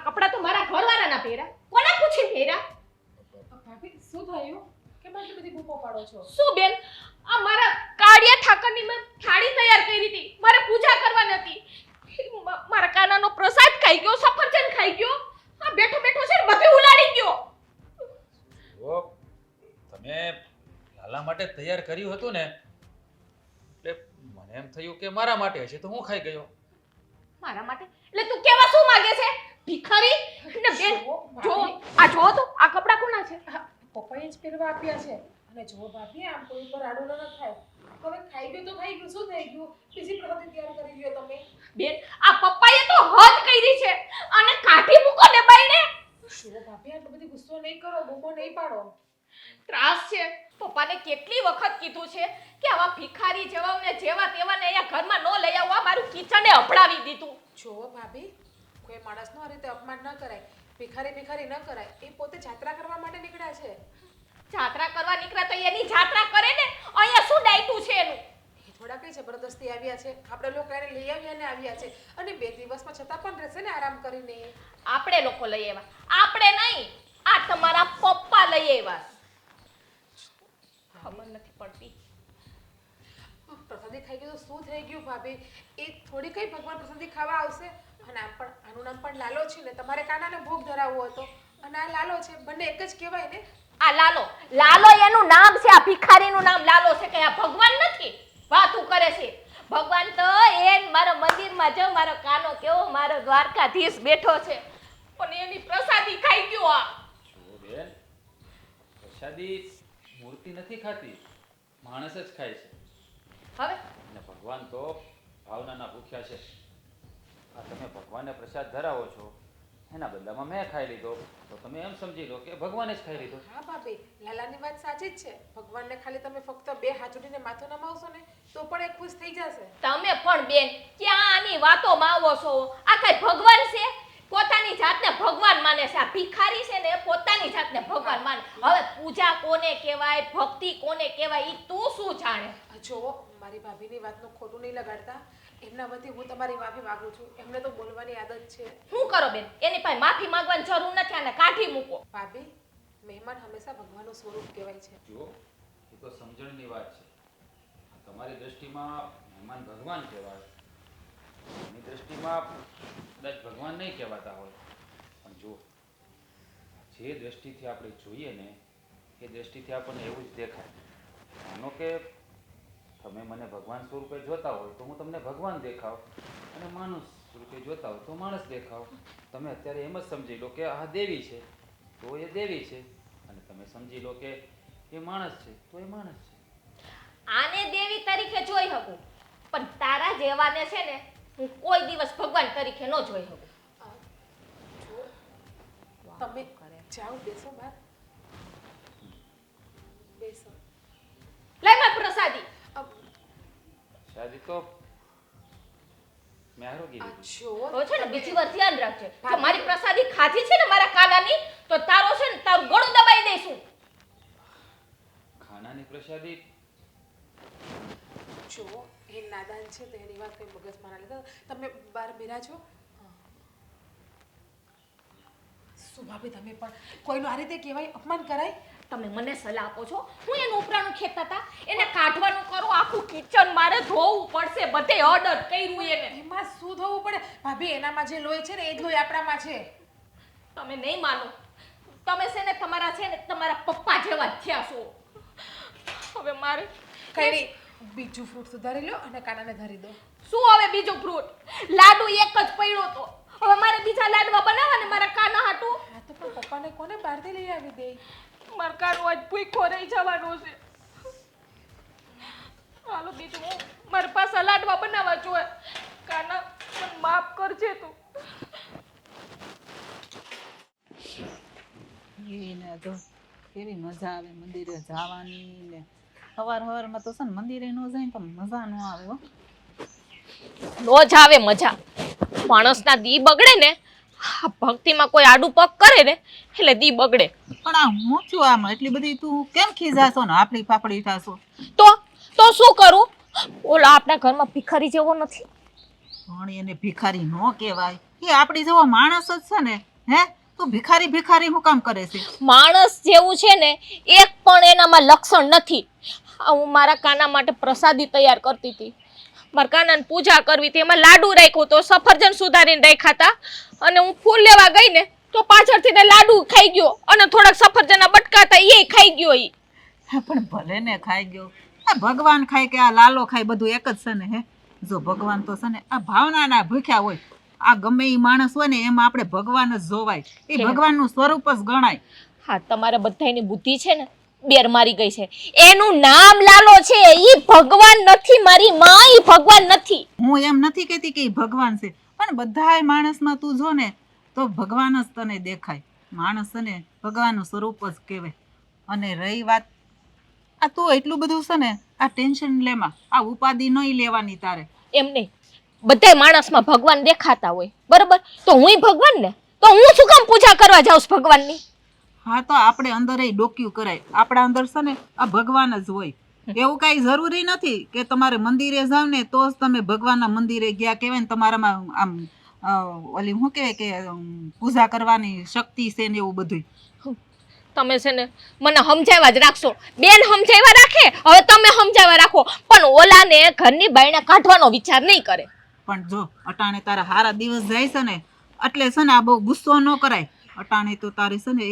S5: કપડા તો મારા ઘરવાળાના પહેર્યા, કોના પૂછીને પહેર્યા?
S4: ભાભી શું થયું? કેમ આટલી બધી બૂમો પાડો છો?
S5: શું બેન, આ મારા કાળિયા ઠાકરની મેં થાળી તૈયાર કરી હતી, મારે પૂજા કરવાની હતી. મારા કાનાનો પ્રસાદ ખાઈ ગયો, સફરજન ખાઈ ગયો, આ બેઠો બેઠો છે ને બધું ઉલાડી ગયો.
S6: જો તમે લાલા માટે તૈયાર કર્યું હતું ને, એટલે મને એમ થયું કે મારા માટે હશે તો હું ખાઈ ગયો.
S5: મારા માટે એટલે તું કેવા શું માંગે છે ભિખારી? ને બેન જો આ જો તો આ કપડા કોના છે?
S4: પપ્પાએ જ પહેરવા આપ્યા છે. અને જો ભાભી આમ કોઈ ઉપર આડું ન થાય. હવે ખાઈ ગયું તો ખાઈ ગયું, શું થઈ ગયું? બીજી પ્રવૃત્તિ તૈયાર કરી લ્યો તમે.
S5: બેન આ પપ્પાએ તો હદ કરી છે, અને કાઢી મૂકો ને બાઈને.
S4: શું ભાભી આટલો બધી ગુસ્સો નહીં કરો, બૂમો નહીં પાડો.
S5: ત્રાસ છે. પપ્પાને કેટલી વખત કીધું છે કે આવા ભિખારી જેવાને જેવા તેવાને અહીંયા ઘરમાં ન લઈ આવવા, મારું કિચને અભડાવી દીધું.
S4: જો ભાભી, કોઈ માણસનો આ રીતે અપમાન ન કરાય, ભિખારી ન કરાય. એ પોતે જાત્રા કરવા માટે નીકળ્યા છે.
S5: જાત્રા કરવા નીકળ્યા તો એની જાત્રા કરે ને, અહીંયા શું ડાયટું છે એનું?
S4: એ થોડા કઈ જબરદસ્તી આવ્યા છે, આપણે લોકો એને લઈ આવીને આવ્યા છે. અને 2 દિવસમાં છતાં પણ રહેશે ને આરામ કરીને.
S5: આપણે લોકો લઈ આવ્યા, આપણે નહીં, આ તમારા પપ્પા લઈ આવ્યા. ખબર નથી પડતી.
S4: પ્રસાદી ખાઈ ગયું તો શું થઈ ગયું ભાભી? એ થોડી કઈ ભગવાન પ્રસાદી ખાવા આવશે? અને આનું નામ પણ લાલો છે ને, તમારે કાનાને ભોગ ધરાવવો હતો, અને આ લાલો છે, બંને એક જ કહેવાય ને.
S5: આ લાલો એનું નામ છે, આ ભિખારીનું નામ લાલો છે, કે આ ભગવાન નથી. વાતું કરે છે. ભગવાન તો મારા મંદિરમાં જો મારો કાનો કેવો મારો દ્વારકાધીશ બેઠો છે, પણ એની પ્રસાદી ખાઈ ગયો. આ
S6: જો બેન, પ્રસાદી મૂર્તિ નથી ખાતી, માણસ જ ખાય છે.
S5: હવે
S6: અને ભગવાન તો ભાવનાના ભૂખ્યા છે. આ તમે ભગવાનને પ્રસાદ ધરાવો છો, એના બદલામાં મેં ખાઈ લીધો, તો તમે એમ સમજી લો કે ભગવાને જ ખાઈ લીધો.
S4: હા ભાભી, લાલાની વાત સાચી જ છે. ભગવાનને ખાલી તમે ફક્ત 2 હાથ જોડીને માથું નમાવશો ને તો પણ એ ખુશ થઈ જશે.
S5: તમે પણ બેન ક્યાં આની વાતોમાં આવો છો? આ કઈ ભગવાન છે? પોતાની જાતને ભગવાન માને છે. આ ભિખારી છે ને, પોતાની જાતને ભગવાન માને. હવે પૂજા કોને કહેવાય, ભક્તિ કોને કહેવાય, ઈ તું શું જાણે?
S4: જો મારી ભાભીની વાતનું ખોટું નહીં લગાડતા. એમના વતી હું તમારી માફી માંગુ છું. એમને તો બોલવાની આદત છે.
S5: શું કરો બેન, એની પાસે માફી માંગવાની જરૂર નથી, અને કાઢી મૂકો.
S4: ભાભી, મહેમાન હંમેશા ભગવાનનું સ્વરૂપ કહેવાય છે.
S2: જુઓ, એ તો સમજણની વાત છે. તમારી દ્રષ્ટિમાં મહેમાન ભગવાન કહેવાય, એની દ્રષ્ટિમાં કદાચ ભગવાન નહીં કહેવાતા હોય. પણ જુઓ, જે દ્રષ્ટિથી આપણે જોઈએ ને એ દ્રષ્ટિથી આપણને એવું જ દેખાય. માનો કે તમે મને ભગવાન સ્વરૂપે જોતા હોય તો હું તમને ભગવાન દેખાવ, અને માણસ સ્વરૂપે જોતા હોય તો માણસ દેખાવ. તમે અત્યારે એમ જ સમજી લો કે આ દેવી છે તો એ દેવી છે, અને તમે સમજી લો કે એ માણસ છે તો એ માણસ છે.
S5: આને દેવી તરીકે જોઈ શકું, પણ તારા જેવાને છે ને હું કોઈ દિવસ ભગવાન તરીકે ન જોઈ શકું.
S4: જો તમે જાઓ, બેસો બહાર, બેસો.
S5: લઈ માર પ્રસાદી.
S2: શાદી તો મેં આરોગી
S4: આ
S2: લીધી.
S4: જો
S5: તો છે ને બીજી વાર ધ્યાન રાખજે, જો મારી પ્રસાદી ખાધી છે ને મારા કાનાની, તો તારો છે ને તારું ગળું દબાઈ દઈશું.
S2: ખાનાની પ્રસાદી
S4: જો એ નાદાન છે તો એની વાત કોઈ મગજમાં ના લેતા. તમે બહાર બિરાજો. શું ભાભી, તમે પણ કોઈનું આ રીતે કહેવાય, અપમાન કરાય?
S5: તમે મને સલાહ આપો છો, હું એનું ઉપરાણું ખેતતા હતા, એને કાઢવાનું કરો, આખું કિચન મારે ધોવું પડશે, બધે ઓર્ડર કર્યું એને.
S4: એમાં શું થવું પડે ભાભી? એનામાં જે લોહી છે ને એ જ લોહી આપણામાં છે.
S5: તમે નહીં માનો, તમે છે ને તમારા છે ને તમારા પપ્પા જેવા જ થયા છો. હવે મારે
S4: કઈ નહીં, બીજું ફ્રૂટ સુધારી લો અને કાનાને ધરી દો.
S5: શું હવે બીજું ફ્રૂટ? લાડુ એક જ પડ્યો તો, હવે મારે બીજા લાડવા બનાવવા ને મારા કાના હાટું.
S4: હા તો પણ પપ્પાને કોને બહારથી લઈ આવી દે?
S5: મારા કાનો આજ ભૂખ્યો રહી જવાનો છે. હાલો બીજું હું મારી પાસે લાડવા બનાવવા જોઈએ. કાના મને માફ કરજે તું.
S3: એને જો કેવી મજા આવે મંદિરે જવાની ને સવારમાં તો છે ને મંદિરે ન જાય તો મજા ન આવે હો.
S5: રોજ આવે મજા. માણસના દી બગડે ને, આ ભક્તિમાં કોઈ આડું પગ કરે ને એટલે દી બગડે.
S3: પણ આ હું છું આમાં એટલી બધી તું કેમ ખીજાશો ને આપણી પાપડી થાશો?
S5: તો શું કરું? ઓલા આપણા ઘરમાં ભિખારી જેવો નથી.
S3: પણ એને ભિખારી ન કહેવાય, એ આપણી જેવો માણસ જ છે ને. હે તું ભિખારી ભિખારી હું કામ કરે છે?
S5: માણસ જેવું છે ને એક પણ એનામાં લક્ષણ નથી. હું મારા કાના માટે પ્રસાદી તૈયાર કરતી હતી, મારા કાનાને પૂજા કરવી હતી, એમાં લાડુ રાખ્યું તો સફરજન સુધારીને રાખ્યા હતા, અને હું ફૂલ લેવા ગઈ ને તો પાછળથી ને લાડુ ખાઈ ગયો, અને થોડાક સફરજનના બટકા હતા એ ખાઈ ગયો.
S3: હા પણ ભલે ને ખાઈ ગયો, આ ભગવાન ખાય કે આ લાલો ખાય બધું એક જ છે ને. હે જો ભગવાન તો છે ને આ ભાવનાના ભૂખ્યા હોય. આ ગમે એ માણસ હોય ને એમાં આપણે ભગવાન જ જોવાય, એ ભગવાનનું સ્વરૂપ જ ગણાય.
S5: હા, તમારા બધાની બુદ્ધિ છે ને બેર મારી ગઈ છે. એનું નામ લાલો છે, ઈ ભગવાન નથી. મારી માં ઈ ભગવાન નથી.
S3: હું એમ નથી કહેતી કે ઈ ભગવાન છે, પણ બધાય માણસમાં તું જો ને તો ભગવાન જ તને દેખાય. માણસ છે ને ભગવાનનું સ્વરૂપ જ કહેવાય. અને રહી વાત આ તું એટલું બધું છે ને આ ટેન્શન લેમાં, આ ઉપાધિ નહીં લેવાની તારે.
S5: એમ નહીં, બધાય માણસમાં ભગવાન દેખાતા હોય, બરોબર? તો હુંય ભગવાન ને, તો હું શું કામ પૂજા કરવા જાઉં છું ભગવાનની?
S3: હા તો આપણે અંદર એ ડોક્યું કરાય, આપણા અંદર છે ને આ ભગવાન જ હોય. એવું કાંઈ જરૂરી નથી કે તમારે મંદિરે જાવ ને તો જ તમે ભગવાનના મંદિરે ગયા કહેવાય ને તમારામાં આમ ઓલી શું કહેવાય કે પૂજા કરવાની શક્તિ છે ને એવું બધું.
S5: તમે છે ને મને સમજાવ્યા જ રાખશો. બેન સમજાવ્યા રાખે, હવે તમે સમજાવ્યા રાખો, પણ ઓલાને ઘરની બાયણે કાઢવાનો વિચાર નહીં કરે.
S3: પણ જો અટાણે તારા હારા દિવસ જાય છે ને એટલે છે ને આ બહુ ગુસ્સો ન કરાય. અટાણે તો તારે છે ને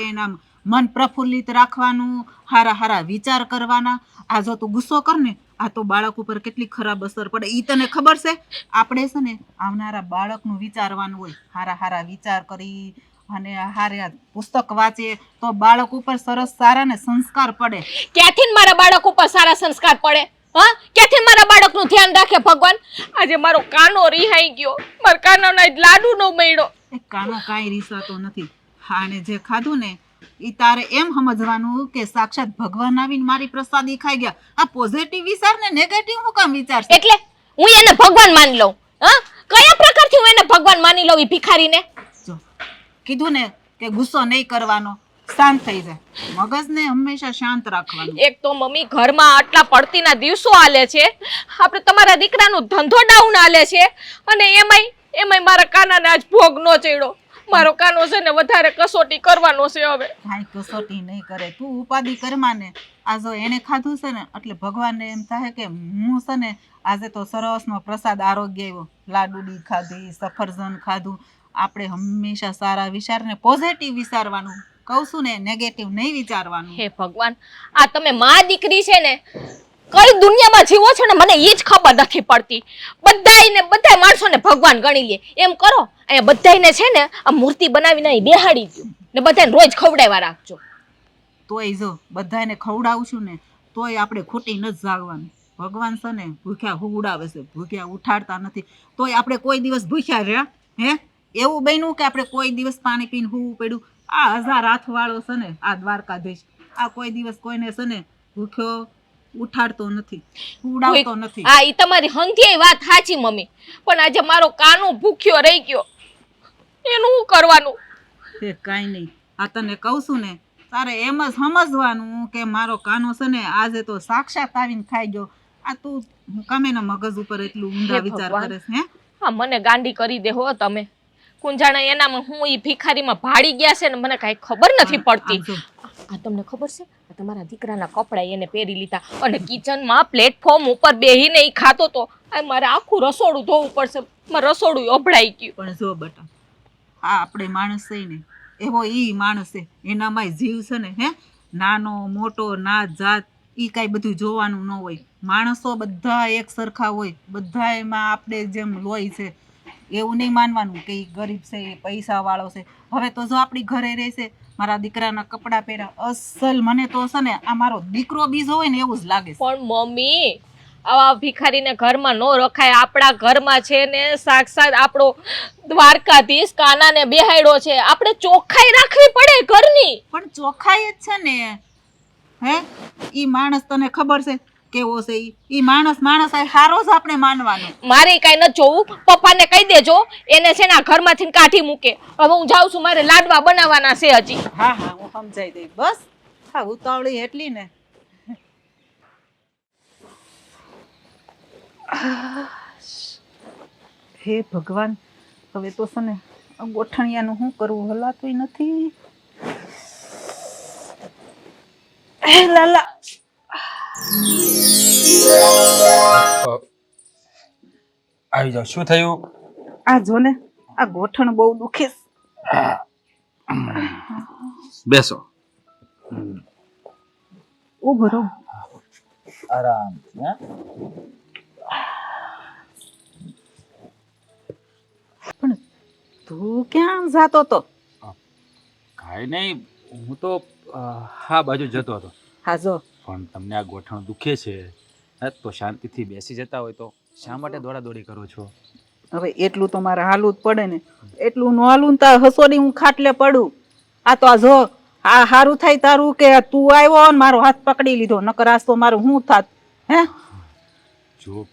S3: એના મન પ્રફુલ્લિત રાખવાનું, હારા હારા વિચાર કરવાના. આ જો તું ગુસ્સો કર ને આ તો બાળક ઉપર કેટલી ખરાબ અસર પડે ઈ તને ખબર છે? આપણે છે ને આવનારા બાળકનું વિચારવાનું હોય, હારા હારા વિચાર કરી અને હારે પુસ્તક વાંચે તો બાળક ઉપર સરસ સારા ને સંસ્કાર પડે.
S5: ક્યાંથી મારા બાળક ઉપર સારા સંસ્કાર પડે? હા, ક્યાંથી મારા બાળકનું ધ્યાન રાખે ભગવાન? આજે મારો કાનો રિહાઈ ગયો, મારા કાનાનો લાડુ નો મળ્યો.
S3: એ કાનો કાંઈ રીસાતો નથી. હાને જે ખાધું ને ઈ તારે એમ સમજવાનું કે સાક્ષાત ભગવાન આવીને મારી પ્રસાદી ખાઈ ગયા. આ પોઝિટિવ વિચાર ને નેગેટિવ હું કામ વિચારશે?
S5: એટલે હું એને ભગવાન માની લઉં? હા, કયા પ્રકારથી હું એને ભગવાન માની લઉં? ઈ ભિખારીને
S3: જો કીધું ને કે ગુસ્સો નહીં કરવાનો, શાંત થઈ જાય. મગજને હંમેશા શાંત રાખવાનું.
S5: એક તો મમ્મી ઘરમાં આટલા પડતીના દિવસો હાલે છે, આપણે તમારા દીકરાનો ધંધો ડાઉન હાલે છે, અને એમાંય મારા કાનાને આજ ભોગ નો ચડ્યો. મારો કાનો છે ને વધારે કસોટી કરવાનો છે હવે.
S3: કાંઈ કસોટી નહીં કરે, તું ઉપાધિ કરમાં ને. આ જો એને ખાધું છે ને એટલે ભગવાનને એમ થાય કે હું છે ને આજે તો સરસનો પ્રસાદ આરોગ્ય આવ્યો. લાડુડી ખાધી, સફરજન ખાધું. આપણે હંમેશા સારા વિચારને પોઝિટિવ વિચારવાનું. કહું છું ને, નેગેટિવ નહીં વિચારવાનું.
S5: હે ભગવાન, આ તમે માં દીકરી છે ને કઈ દુનિયામાં જીવો છો ને મને એ જ ખબર નથી પડતી. બધા માણસોને ભગવાન ગણી લે. એમ કરો, અહીંયા બધાને છે ને આ મૂર્તિ બનાવીને અહીં બેહાડી દો ને બધાને રોજ ખવડાવવા રાખજો.
S3: તોય જો બધાને ખવડાવશું ને તોય આપણે ખોટી ન જાગવાનું. ભગવાન છે ને ભૂખ્યા હુવડાવે છે, ભૂખ્યા ઉઠાડતા નથી. તોય આપણે કોઈ દિવસ ભૂખ્યા રહ્યા? હે, એવું બન્યું કે આપણે કોઈ દિવસ પાણી પીને હુવું પડ્યું? આ 1000 હાથવાળો છે ને, આ દ્વારકાધીશ, આ કોઈ દિવસ કોઈને છે ને ભૂખ્યો ઉઠાડતો નથી, હુવડાવતો નથી.
S5: હા, ઈ તમારી હંધી વાત સાચી મમ્મી, પણ આજે મારો કાનો ભૂખ્યો રહી ગયો, એનું શું કરવાનું?
S3: તે કાંઈ નહીં, આ તને કહું છું ને, તારે એમ જ સમજવાનું કે મારો કાનો છે ને આજે તો સાક્ષાત આવીને ખાઈ ગયો. આ તું કામેના મગજ ઉપર એટલું ઊંડા વિચાર કરે છે? હે,
S5: હા, મને ગાંડી કરી દે હો તમે. કુંજાણા એનામાં હું ઈ ભિખારીમાં ભાડી ગયા છે ને મને કાંઈ ખબર નથી પડતી. આ તમને ખબર છે, આ તમારા દીકરાના કપડા એને પહેરી લીધા અને કિચનમાં પ્લેટફોર્મ ઉપર બેહીને ઈ ખાતો તો. આ મારે આખું રસોડું ધોવું પડશે, મારું રસોડું અભડાઈ ગયું.
S3: પણ જો બેટા, આ આપણે માણસ છે ને એવો ઈ માણસ છે, એનામાંય જીવ છે ને. હે, નાનો મોટો નાત જાત ઈ કાંઈ બધું જોવાનું ન હોય. માણસો બધા એક સરખા હોય, બધામાં આપણે જેમ લોહી છે. એવું નહીં માનવાનું કે ઈ ગરીબ છે, એ પૈસાવાળો છે. હવે તો જો આપણી ઘરે રહેશે, મારા દીકરાના કપડાં પહેર્યા અસલ, મને તો છે ને આ મારો દીકરો બીજો હોય ને એવું જ લાગે છે.
S5: પણ મમ્મી, આવા ભિખારીને ઘરમાં ન રખાય. આપણા ઘરમાં છે ને સાક્ષાત આપણો દ્વારકાધીશ કાનાને બેહાડ્યો છે. આપણે ચોખ્ખાઈ રાખવી પડે ઘરની.
S3: પણ ચોખ્ખાઈ જ છે ને. હે, ઈ માણસ તને ખબર છે કેવો છે? ઈ માણસ આ હારો જ આપણે માનવાનો.
S5: મારે કઈ ન જોવું, પપ્પાને કહી દેજો એને છે ને આ ઘરમાંથી કાઢી મૂકે. હવે હું જાઉં છું, મારે લાડવા બનાવવાના છે હજી.
S3: હા હા, હું સમજાઈ દઈ. બસ હા, ઉતાવળી એટલી ને. હે ભગવાન, હવે તો છે ને ગોઠણિયાનું શું કરવું, હલાતું નથી. હે લાલા,
S2: આવી જાઓ. શું થયું?
S3: આ જો ને, આ ગોઠણ બહુ દુખે છે.
S2: બેસો.
S3: ઉભો રહો.
S2: આરામ.
S3: પણ તું ક્યાં જાતો તો?
S7: કાંઈ નહીં, હું તો હા બાજુ જતો હતો.
S3: હા જો,
S7: પણ તમને આ ગોઠણ દુખે છે તો શાંતિથી બેસી જતા હોય તો શા માટે દોડાદોડી કરો છો?
S3: હવે એટલું તો મારે હાલવું જ પડે ને. એટલું ન હાલું ને તાર હસોડી હું ખાટલે પડું. આ તો આ જો, આ સારું થાય તારું કે તું આવ્યો ને મારો હાથ પકડી લીધો, નકર આજ તો મારું શું થાત? હે,
S7: જો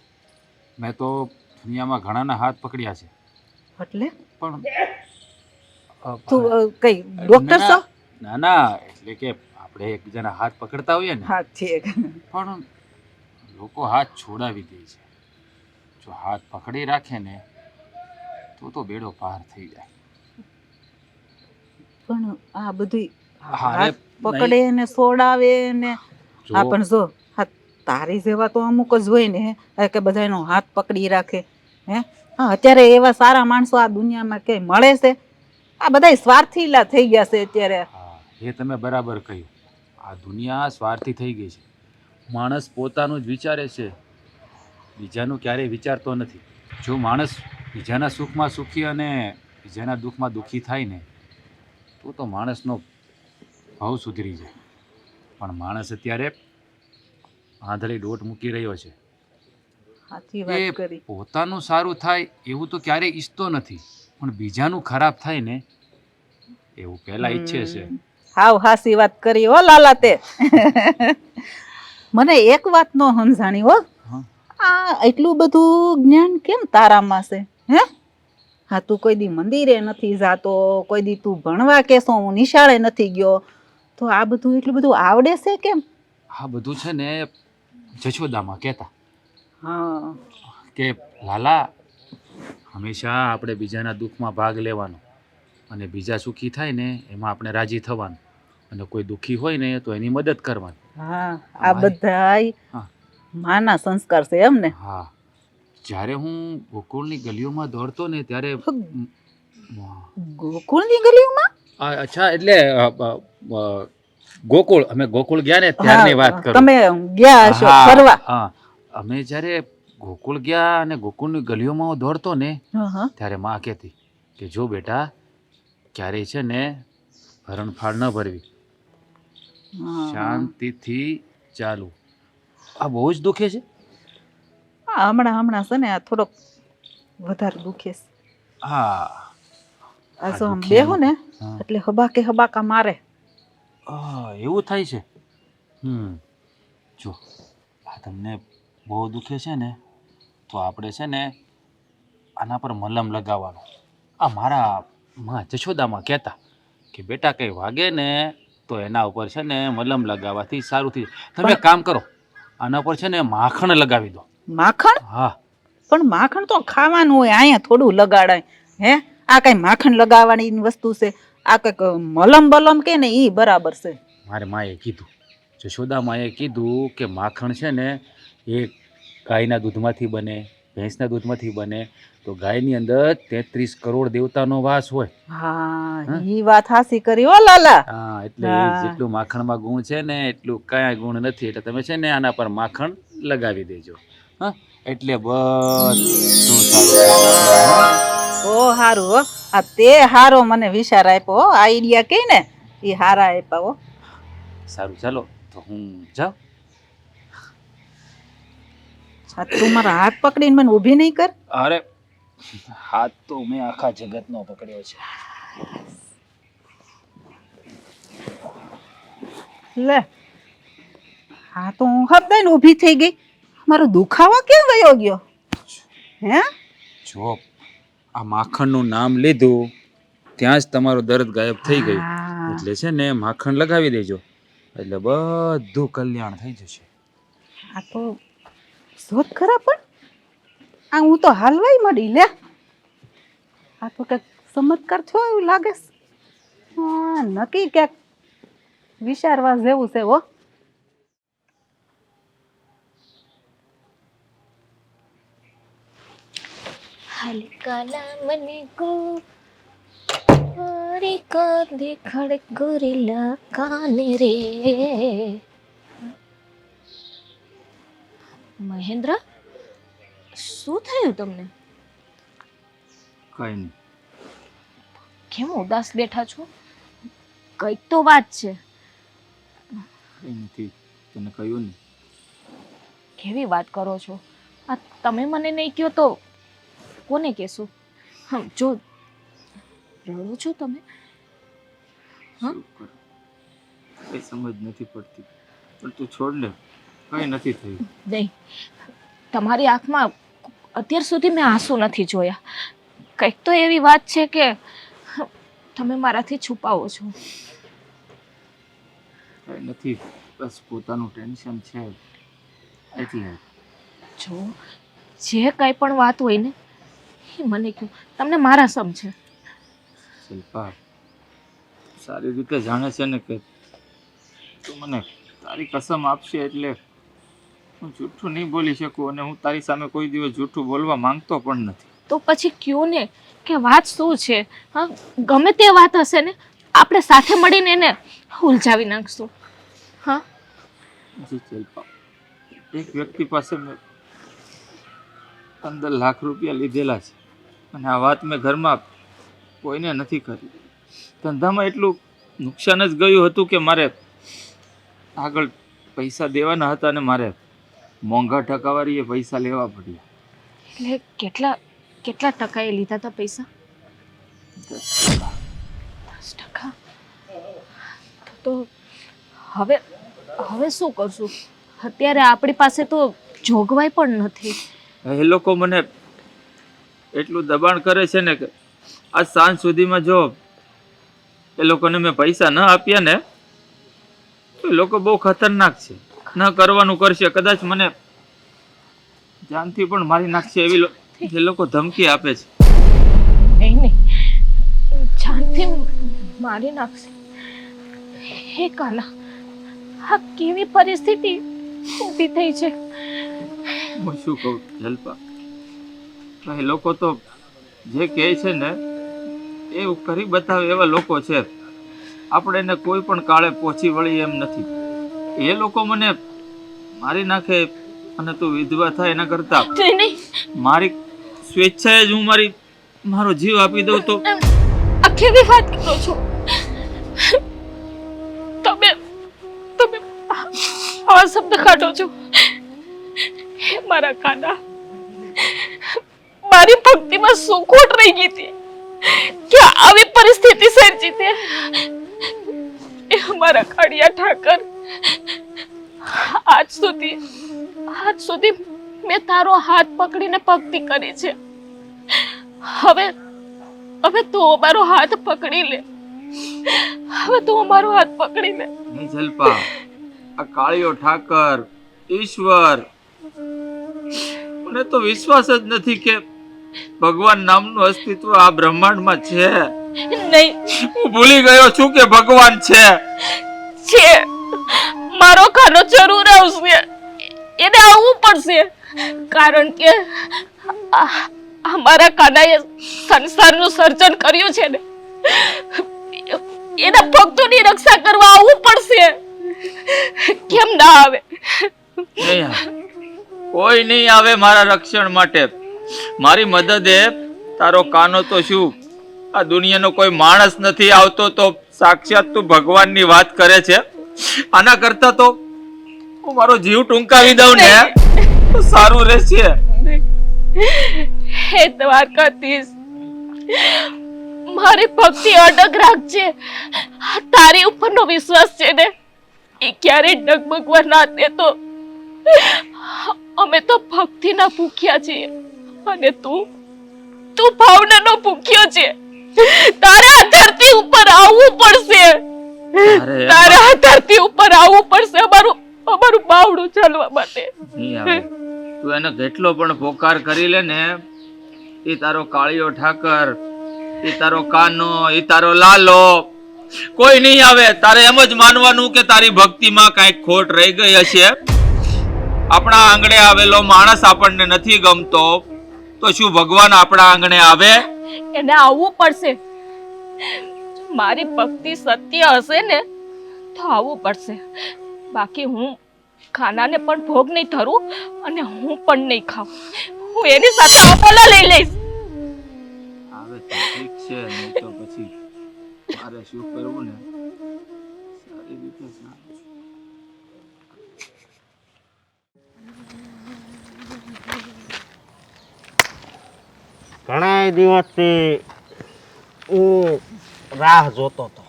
S7: મેં તો દુનિયામાં ઘણાના હાથ પકડ્યા છે,
S3: એટલે
S7: પણ
S3: તું કઈ ડોક્ટર છો?
S7: ના ના, એટલે કે આપણે એકબીજાના હાથ પકડતા હોઈએ ને,
S3: હા ઠીક.
S7: પણ લોકો હાથ છોડાવી દે છે. જો હાથ પકડી રાખે ને તો બેડો પાર થઈ જાય.
S3: પણ આ બધું
S7: હા,
S3: હાથ પકડે ને સોડાવે ને,
S7: જો
S3: હા પણ જો હા, તારી જેવા તો અમુક જ હોય ને હે, કે બધાનો હાથ પકડી રાખે. હે, હા, અત્યારે એવા સારા માણસો આ દુનિયામાં ક્યાંય મળે છે? આ બધા સ્વાર્થીલા થઈ ગયા છે અત્યારે.
S7: હા, એ તમે બરાબર કહ્યું. આ દુનિયા સ્વાર્થી થઈ ગઈ છે. માણસ પોતાનું જ વિચારે છે, બીજાનું ક્યારેય વિચારતો નથી. જો માણસ બીજાના સુખમાં સુખી અને બીજાના દુઃખમાં દુઃખી થાય ને તો માણસનો ભાવ સુધરી જાય. પણ માણસ અત્યારે આંધળી દોટ મૂકી રહ્યો છે.
S3: સાચી વાત કરી.
S7: પોતાનું સારું થાય એવું તો ક્યારેય ઈચ્છતો નથી, પણ બીજાનું ખરાબ થાય ને એવું પહેલા ઈચ્છે છે.
S3: હાવ હાસી વાત કરી હો લાલા તે. મને એક વાત નો સમજાણી હો, આ એટલું બધું જ્ઞાન કેમ તારામાં છે? હે, હા, તું કોઈ દી મંદિરે નથી જાતો, કોઈ દી તું ભણવા કેસો હું નિશાળે નથી ગયો, તો આ બધું એટલું બધું આવડે છે કેમ?
S7: આ બધું છે ને જશોદામાં કહેતા
S3: હા.
S7: કે લાલા હંમેશા આપણે બીજાના દુઃખમાં ભાગ લેવાનો અને બીજા સુખી થાય ને એમાં આપણે રાજી થવાનું અને કોઈ દુઃખી હોય ને તો એની મદદ કરવાની.
S3: હા, આ બધાય
S7: હા.
S3: માના સંસ્કાર છે એમ ને?
S7: હા, જ્યારે હું ગોકુળની ગલીઓમાં દોડતો ને ત્યારે
S3: ગોકુળની ગલીઓમાં?
S7: અચ્છા એટલે ગોકુળ અમે ગોકુળ ગયા ને ત્યારની વાત કરું.
S3: તમે ગયા હશો
S7: હા,
S3: ફરવા?
S7: હા, અમે જ્યારે ગોકુળ ગયા અને ગોકુળની ગલીઓમાં હું દોડતો ને
S3: હા.
S7: ત્યારે માં કહેતી કે જો બેટા ક્યારેય છે ને હરણફાળ ન ભરવી, શાંતિથી ચાલુ. આ બહુ જ દુખે છે.
S3: હમણાં છે ને આ થોડોક વધારે દુખે છે.
S7: હા,
S3: આ જો આમ બેહો ને
S7: હા.
S3: એટલે હબાકા મારે.
S7: એવું થાય છે. જો આ તમને બહુ દુખે છે ને તો આપણે છે ને આના પર મલમ લગાવવાનો. આ મારા માં જશોદામાં કહેતા કે બેટા કંઈ વાગે ને તો એના ઉપર છે ને મલમ લગાવવાથી સારું થઈ જાય. તમે એક કામ કરો, આના પર છે ને માખણ લગાવી દો.
S3: માખણ?
S7: હા.
S3: પણ માખણ તો ખાવાનું હોય, અહીંયા થોડું લગાડાય. હે, આ કઈ માખણ લગાવવાની વસ્તુ છે? આ કઈક મલમ બલમ કે ને ઈ બરાબર છે.
S7: મારે માએ કીધું, જશોદા માએ કીધું કે માખણ છે ને એ ગાયના દૂધમાંથી બને, ભેંસના દૂધમાંથી બને. તો ગાયની અંદર 33 કરોડ દેવતાનો વાસ હોય.
S3: હા, ઈ વાત હાસી કરી હો લાલા.
S7: હા, એટલે જેટલું માખણમાં ગુણ છે ને એટલું કાંઈ ગુણ નથી. એટલે તમે છે ને આના પર માખણ લગાવી દેજો. હા, એટલે બધું સારું.
S3: ઓ હારું હો, આ તે હારો મને વિચાર આપ્યો હો. આઈડિયા કે ને એ હારા આપ્યા હો.
S7: સારું, ચાલો તો હું જાઉં.
S3: તું મારા હાથ પકડીને મને ઊભી નહીં કર.
S7: અરે હાથ તો મેં આખા જગતનો પકડ્યો છે.
S3: લે, હા તો હું હબદાઈને ઊભી થઈ ગઈ. મારો દુખાવો ક્યાં વયો ગયો? હે,
S7: જો આ માખણનું નામ લીધું ત્યાં જ તમારો દર્દ ગાયબ થઈ ગયું. એટલે છે ને માખણ લગાવી દેજો એટલે બધું કલ્યાણ થઈ જશે.
S3: આ તો શોધ ખરા પણ આ હું તો હાલવાય મળી. લે, આ તો કંઈક ચમત્કાર છો એવું લાગે છે. હા, નક્કી ક્યાંક વિચારવા જેવું છે હો.
S5: હલકાલા મને કો રે કાંદે ખડગુરેલા કાને રે. મહેન્દ્ર, શું થયું તમને?
S7: કઈ નહીં.
S5: કેમ ઉદાસ બેઠા છો? કંઈક તો વાત છે.
S7: કઈ નથી, તને કહ્યું ને.
S5: કેવી વાત કરો છો? આ તમે મને નહીં કહો તો કોને કહેશું? જો રડો છો તમે?
S7: કઈ સમજ નથી પડતી, પણ તું છોડ ને, કઈ નથી થયું.
S5: નહીં, તમારી આંખમાં અત્યાર સુધી મેં આંસુ નથી જોયા. કંઈક તો એવી વાત છે કે તમે મારાથી છુપાવો છો.
S7: કઈ નથી, બસ પોતાનું ટેન્શન છે એટલે.
S5: જો જે કંઈ પણ વાત હોય ને એ મને કહો, તમને મારા સમ છે.
S7: શિલ્પા સારી રીતે જાણે છે ને કે તું મને તારી કસમ આપશે એટલે હું જૂઠું નહીં બોલી શકું અને હું તારી સામે કોઈ દિવસ જૂઠું બોલવા માંગતો પણ નથી.
S5: તો પછી કયો ને કે વાત શું છે? હા, ગમે તે વાત હશે ને આપણે સાથે મળીને એને ઉલઝાવી નાખશું. હા
S7: જી શિલ્પા, એક વ્યક્તિ પાસે મેં 15 લાખ રૂપિયા લીધેલા છે અને આ વાત મેં ઘરમાં કોઈને નથી કરી. ધંધામાં એટલું નુકસાન જ ગયું હતું કે મારે આગળ પૈસા દેવાના હતા અને મારે મોંઘા ટકાવાળીએ પૈસા લેવા પડ્યા.
S5: એટલે કેટલા ટકાએ લીધા હતા પૈસા? 10%. તો હવે શું કરશું? અત્યારે આપણી પાસે તો જોગવાઈ પણ નથી.
S7: એ લોકો મને એટલું દબાણ કરે છે ને કે આજ સાંજ સુધીમાં જો એ લોકોને મેં પૈસા ન આપ્યા ને
S6: એ લોકો બહુ ખતરનાક છે, ન કરવાનું કરશે, કદાચ મને જાનથી પણ મારી નાખશે એવી જે લોકો ધમકી આપે છે.
S5: નહીં નહીં, જાનથી મારી નાખશે? હે કાના, આ કેવી પરિસ્થિતિ ઊભી થઈ છે?
S6: હું શું કહું જલ્પા, એ લોકો તો જે કહે છે ને એવું કરી બતાવે એવા લોકો છે. આપણે એને કોઈ પણ કાળે પહોંચી વળી એમ નથી. એ લોકો મને મારી નાખે અને તું વિધવા થાય એના કરતા
S5: નહીં નહીં,
S6: મારી સ્વેચ્છાએ જ હું મારો જીવ આપી દઉં તો.
S5: આ કેવી વાત કરો છો તમે? તમે આવા શબ્દ કાઢો છો? હે મારા કાના, મારી ભક્તિમાં શું ખોટ રહી ગઈ હતી કે આવી પરિસ્થિતિ સર્જી તે? એ મારા કાળિયા ઠાકર, આજ સુધી મેં તારો હાથ પકડીને ભક્તિ કરી છે. હવે તું અમારો હાથ પકડી લે. હવે તું અમારો હાથ પકડી લે.
S6: નહીં જલ્પા, આ કાળિયો ઠાકર, ઈશ્વર, મને તો વિશ્વાસ જ નથી કે ભગવાન નામનું અસ્તિત્વ આ બ્રહ્માંડમાં છે.
S5: નહીં,
S6: હું ભૂલી ગયો છું કે ભગવાન છે.
S5: મારો ખાનો જરૂર આવશે, એને આવવું પડશે, કારણ કે અમારા કાનાએ સંસારનું સર્જન કર્યું છે ને, એના ભક્તોની રક્ષા કરવા આવવું પડશે. કેમ ના આવે?
S6: નહીં આવે, કોઈ નહીં આવે મારા રક્ષણ માટે. મારી મદદે તારો કાનો તો શું, આ દુનિયાનો કોઈ માણસ નથી આવતો તો સાક્ષાત તું ભગવાનની વાત કરે છે. આના કરતા તો હું મારો જીવ ટૂંકાવી દઉં ને તો સારું રહેશે.
S5: હે દ્વારકાધીશ, મારી ભક્તિ અડગ રાખજે. તારી ઉપરનો વિશ્વાસ છે ને, એ ક્યારેય ડગમગવા ના દેતો. અમે તો ભક્તિના ભૂખ્યા છીએ અને તું ભાવનાનો ભૂખ્યો છે. તારે આ ધરતી ઉપર આવવું પડશે. તારે આ ધરતી ઉપર આવવું પડશે અમારું બાવડું ચાલવા માટે.
S6: નહીં આવે, તું એને કેટલો પણ પોકાર કરી લે ને, એ તારો કાળિયો ઠાકર, એ તારો કાનો, એ તારો લાલો, કોઈ નહીં આવે. તારે એમ જ માનવાનું કે તારી ભક્તિમાં કાંઈક ખોટ રહી ગઈ હશે. આપણા આંગણે આવેલો માણસ આપણને નથી ગમતો તો શું ભગવાન આપણા આંગણે આવે?
S5: એને આવવું પડશે. મારી ભક્તિ સત્ય હશે ને તો આવવું પડશે. બાકી હું ખાનાને પણ ભોગ નહીં ધરું અને હું પણ નહીં ખાઉં. હું એની સાથે અપોલા લઈ લઈશ.
S6: આવે તો ઠીક છે, નહીં તો પછી મારે શું કરવું ને સારી રીતે સારું.
S8: ઘણા દિવસથી હું રાહ જોતો હતો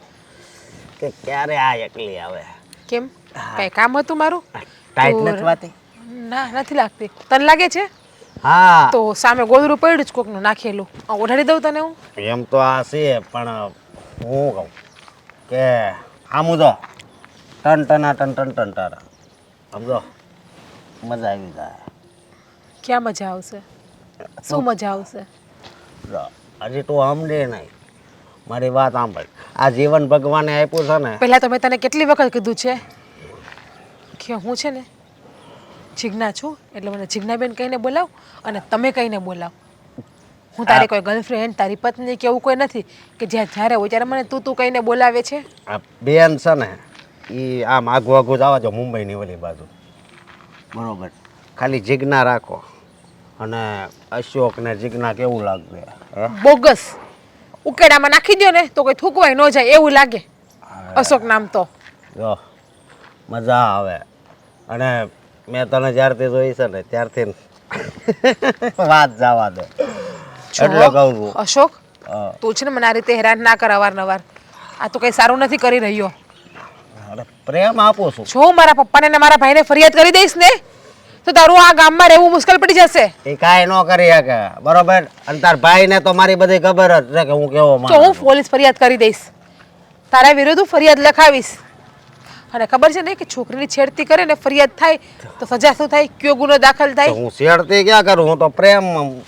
S8: કે ક્યારે આ એકલી આવે.
S4: કેમ, કઈ કામ હતું મારું?
S8: ટાઈટ નથી વાતી?
S4: ના, નથી લાગતી. તને લાગે છે?
S8: હા,
S4: તો સામે ગોદડું પડ્યું જ કોકનું નાખેલું, ઓઢાડી દઉં તને હું?
S8: એમ તો આ છે, પણ હું કહું કે આમ જો ટન ટના ટન ટન ટન ટારા સમજો મજા આવી જાય.
S4: ક્યાં મજા આવશે? શું મજા આવશે?
S8: જો, હજી તું સમજે નહીં, મારી વાત સાંભળ. આ જીવન ભગવાને આપ્યું છે ને.
S4: પહેલા તો મેં તને કેટલી વખત કીધું છે કે હું છે ને જીજ્ઞા છું, એટલે મને જીજ્ઞાબેન કહીને બોલાવ અને તમે કહીને બોલાવ. હું તારી કોઈ ગર્લફ્રેન્ડ, તારી પત્ની કે એવું કોઈ નથી કે જ્યારે હોય ત્યારે મને તું કહીને બોલાવે છે.
S8: આ બેન છે ને એ આમ આગું આગું જ આવવા જો મુંબઈની ઓલી બાજુ, બરોબર? ખાલી જીજ્ઞા રાખો અને અશોક ને જીજ્ઞા કેવું લાગે?
S4: બોગસ ઉકેડામાં નાખી દો ને તો કોઈ થૂકવાય ન જાય એવું લાગે. અશોક નામ તો
S8: જો મજા આવે. અને મેં તને જ્યારથી જોઈ છે ને ત્યારથી વાત જવા દે એટલે કહું છું.
S4: અશોક,
S8: હા.
S4: તું છે ને મને આ રીતે હેરાન ના કર અવારનવાર. આ તો કઈ સારું નથી કરી રહ્યો.
S8: અરે પ્રેમ આપું છું.
S4: જો મારા પપ્પાને ને મારા ભાઈને ફરિયાદ કરી દઈશ ને તો તારું આ ગામમાં રહેવું મુશ્કેલ પડી જશે.
S8: એ કાંઈ ન કરી શકે, બરોબર? અને તાર ભાઈને તો મારી બધી ખબર જ છે કે હું કેવો
S4: તો હું
S8: માણસ છું.
S4: પોલીસ ફરિયાદ કરી દઈશ. તારા વિરુદ્ધ હું ફરિયાદ લખાવીશ. અને ખબર છે ને કે છોકરીની છેડતી કરે ને ફરિયાદ થાય તો સજા શું થાય, કયો ગુનો દાખલ
S8: તો
S4: થાય?
S8: હું શેરતી ક્યાં કરું, હું તો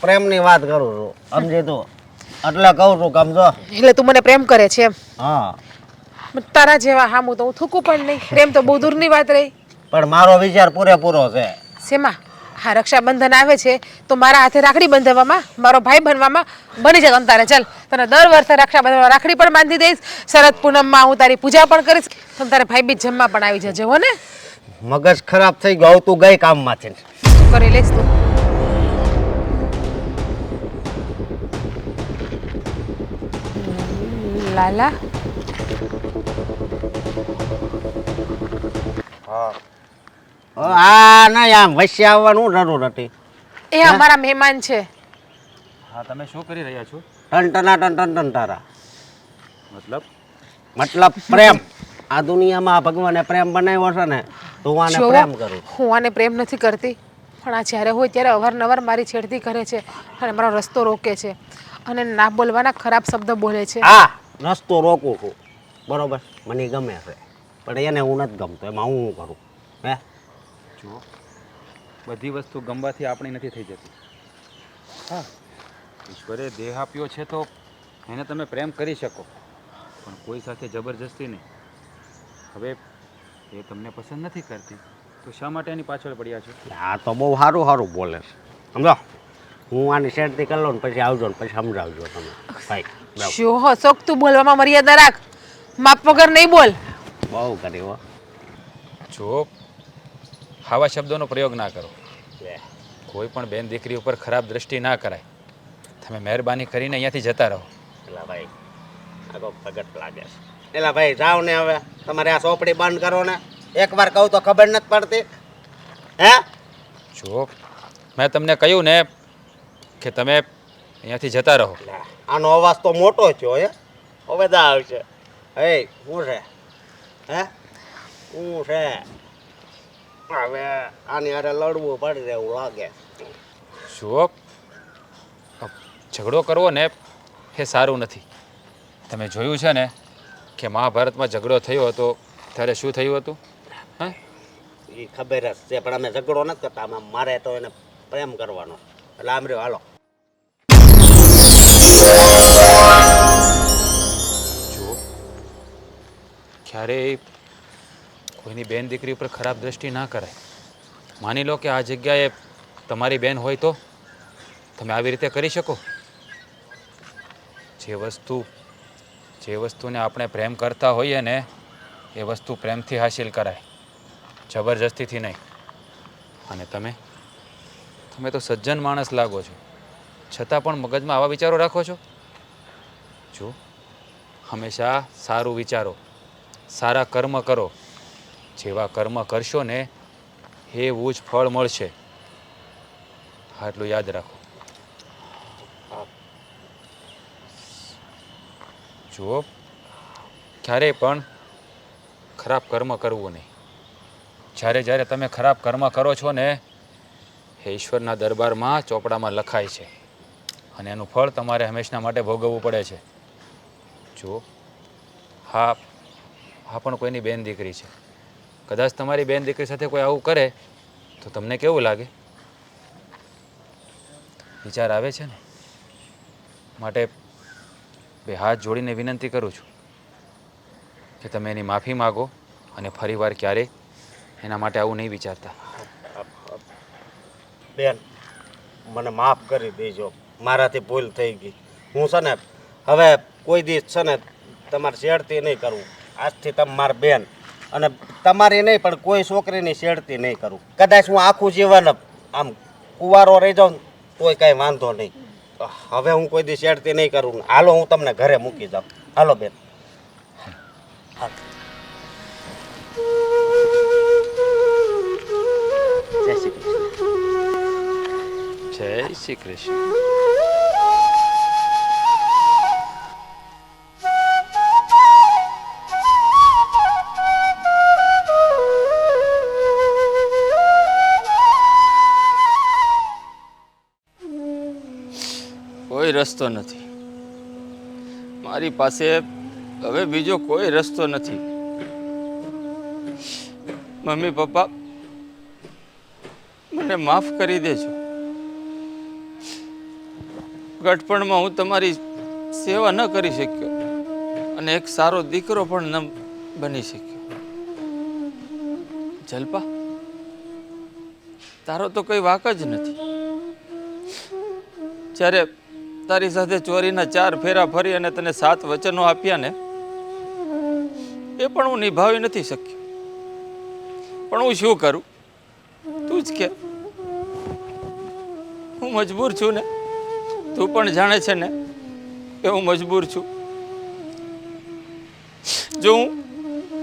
S8: પ્રેમની વાત કરું છું, સમજી તું? એટલે કહું છું સમજો.
S4: એટલે તું મને પ્રેમ કરે છે એમ?
S8: હા,
S4: તારા જેવા હામું તો હું થૂકું પણ નહીં. પ્રેમ તો બહુ દૂરની વાત રહી.
S8: પણ મારો વિચાર પૂરેપૂરો છે.
S4: શેમાં? હા, રક્ષાબંધન આવે છે તો મારા હાથે રાખડી બંધાવવામાં, મારો ભાઈ બનવામાં બની જા તમ તારે. ચાલ, તને દર વર્ષે રક્ષાબંધનમાં રાખડી પણ બાંધી દઈશ, શરદ પૂનમમાં હું તારી પૂજા પણ કરીશ, તમ તારે ભાઈ બીજ જમવા પણ આવી જજે હો ને.
S8: મગજ ખરાબ થઈ ગયું, તું ગઈ કામમાંથી.
S4: શું કરી લઈશ તું? લાલા,
S8: આ નહીં, આમ વચ્ચે આવવાનું જરૂર હતી.
S4: એ અમારા મહેમાન છે.
S7: હા, તમે શું કરી રહ્યા છો?
S8: ટન તારા
S7: મતલબ
S8: પ્રેમ. આ દુનિયામાં ભગવાને પ્રેમ બનાવ્યો છે ને, તો હું આને
S4: જોવો,
S8: પ્રેમ કરું.
S4: હું આને પ્રેમ નથી કરતી, પણ આ જ્યારે હોય ત્યારે અવારનવાર મારી છેડતી કરે છે અને મારો રસ્તો રોકે છે અને ના બોલવાના ખરાબ શબ્દ બોલે છે.
S8: હા, રસ્તો રોકું છું, બરોબર, મને ગમે છે, પણ એને હું નથી ગમતો, એમાં હું કરું? હે,
S7: જુઓ, બધી વસ્તુ ગમવાથી આપણી નથી થઈ જતી. હા, ઈશ્વરે દેહ આપ્યો છે તો એને તમે પ્રેમ કરી શકો, પણ કોઈ સાથે જબરજસ્તી નહીં. હવે એ તમને પસંદ નથી કરતી તો શા માટે એની પાછળ પડ્યા છો?
S8: આ તો બહુ સારું સારું બોલે છે, સમજો. હું આની શેરતી કરી લઉં ને પછી આવજો ને પછી સમજાવજો તમે ભાઈ.
S4: શું હશોક, તું બોલવામાં મર્યાદા રાખ, માપ વગર નહીં બોલ.
S8: બહુ કરી હો.
S7: જો આવા શબ્દોનો પ્રયોગ ના કરો. કોઈ પણ બેન દીકરી ઉપર ખરાબ દ્રષ્ટિ ના કરાય. તમે મહેરબાની કરીને અહીંયાથી જતા રહો.
S8: એલા ભાઈ, આ તો પ્રગટ લાગે છે. એલા ભાઈ, જાઓ ને હવે, તમારે આ ચોપડી બંધ કરો ને. એકવાર કહું તો ખબર નથી પડતી. હે,
S7: જો મેં તમને કહ્યું ને કે તમે અહીંયાથી જતા રહો.
S8: આનો અવાજ તો મોટો થયો. હવે દા આવશે. હે, શું છે? હે, શું છે? હવે આની હારે લડવું પડે એવું લાગે.
S7: જુઓ, ઝઘડો કરવો ને એ સારું નથી. તમે જોયું છે ને કે મહાભારતમાં ઝઘડો થયો હતો ત્યારે શું થયું હતું? હા,
S8: એ ખબર જ છે, પણ અમે ઝઘડો નથી કરતા. આમાં મારે તો એને પ્રેમ કરવાનો. એટલે આમ રહ્યો, હાલો.
S7: જુઓ, ક્યારેય કોઈની બેન દીકરી ઉપર ખરાબ દ્રષ્ટિ ના કરાય. માની લો કે આ જગ્યાએ તમારી બેન હોય તો તમે આવી રીતે કરી શકો? જે વસ્તુને આપણે પ્રેમ કરતા હોઈએ ને એ વસ્તુ પ્રેમથી હાસિલ કરાય, જબરજસ્તીથી નહીં. અને તમે તો સજ્જન માણસ લાગો છો, છતાં પણ મગજમાં આવા વિચારો રાખો છો. જો, હંમેશા સારું વિચારો, સારા કર્મ કરો. જેવા કર્મ કરશો ને એવું જ ફળ મળશે. આટલું યાદ રાખો. જુઓ, ક્યારેય પણ ખરાબ કર્મ કરવું નહીં. જ્યારે તમે ખરાબ કર્મ કરો છો ને એ ઈશ્વરના દરબારમાં ચોપડામાં લખાય છે અને એનું ફળ તમારે હંમેશા માટે ભોગવવું પડે છે. જુઓ, હા પણ કોઈની બેન દીકરી છે. કદાચ તમારી બેન દીકરી સાથે કોઈ આવું કરે તો તમને કેવું લાગે? વિચાર આવે છે ને? માટે બે હાથ જોડીને વિનંતી કરું છું કે તમે એની માફી માગો અને ફરીવાર ક્યારેય એના માટે આવું નહીં વિચારતા.
S8: બેન, મને માફ કરી દેજો, મારાથી ભૂલ થઈ ગઈ. હું છે ને હવે કોઈ દિવસ છે ને તમારે શેરતી નહીં કરવું. આજથી તમે મારી બેન, અને તમારી નહીં પણ કોઈ છોકરીની શેરતી નહીં કરું. કદાચ હું આખું જીવન આમ કુંવારો રહી જાઉં તોય કાંઈ વાંધો નહીં. હવે હું કોઈ દિવસ શેરતી નહીં કરું. હાલો, હું તમને ઘરે મૂકી જાઉં. હાલો બેન. જય શ્રી કૃષ્ણ.
S7: જય શ્રી કૃષ્ણ. કોઈ રસ્તો નથી મારી પાસે. હવે બીજો કોઈ રસ્તો નથી.
S6: મમ્મી પપ્પા મને માફ કરી દેજો. ગટપણમાં હું તમારી સેવા ન કરી શક્યો અને એક સારો દીકરો પણ ન બની શક્યો. જલ્પા, તારો તો કઈ વાક જ નથી. જ્યારે તારી સાથે ચોરીના 4 ફેરા ફરી અને તને 7 વચનો આપ્યા ને, એ પણ હું નિભાવી નથી શક્યો. પણ હું શું કરું, તું જ કે. હું મજબૂર છું ને, તું પણ જાણે છે ને કે હું મજબૂર છું. જો હું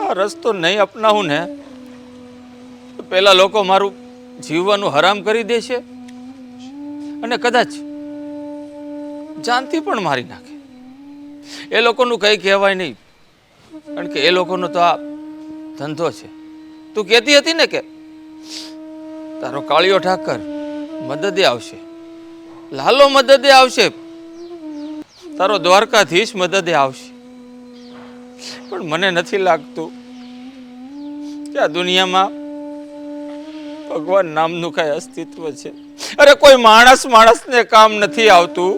S6: આ રસ્તો નહીં અપનાવું ને તો પેલા લોકો મારું જીવવાનું હરામ કરી દેશે અને કદાચ જાનથી પણ મારી નાખે. એ લોકોનું કંઈ કહેવાય નહીં, કારણ કે એ લોકોનો તો આ ધંધો છે. તું કહેતી હતી ને કે તારો કાળિયો ઠાકર મદદે આવશે, લાલો મદદે આવશે, તારો દ્વારકાધીશ મદદે આવશે. પણ મને નથી લાગતું કે આ દુનિયામાં ભગવાન નામનું કઈ અસ્તિત્વ છે. અરે કોઈ માણસને કામ નથી આવતું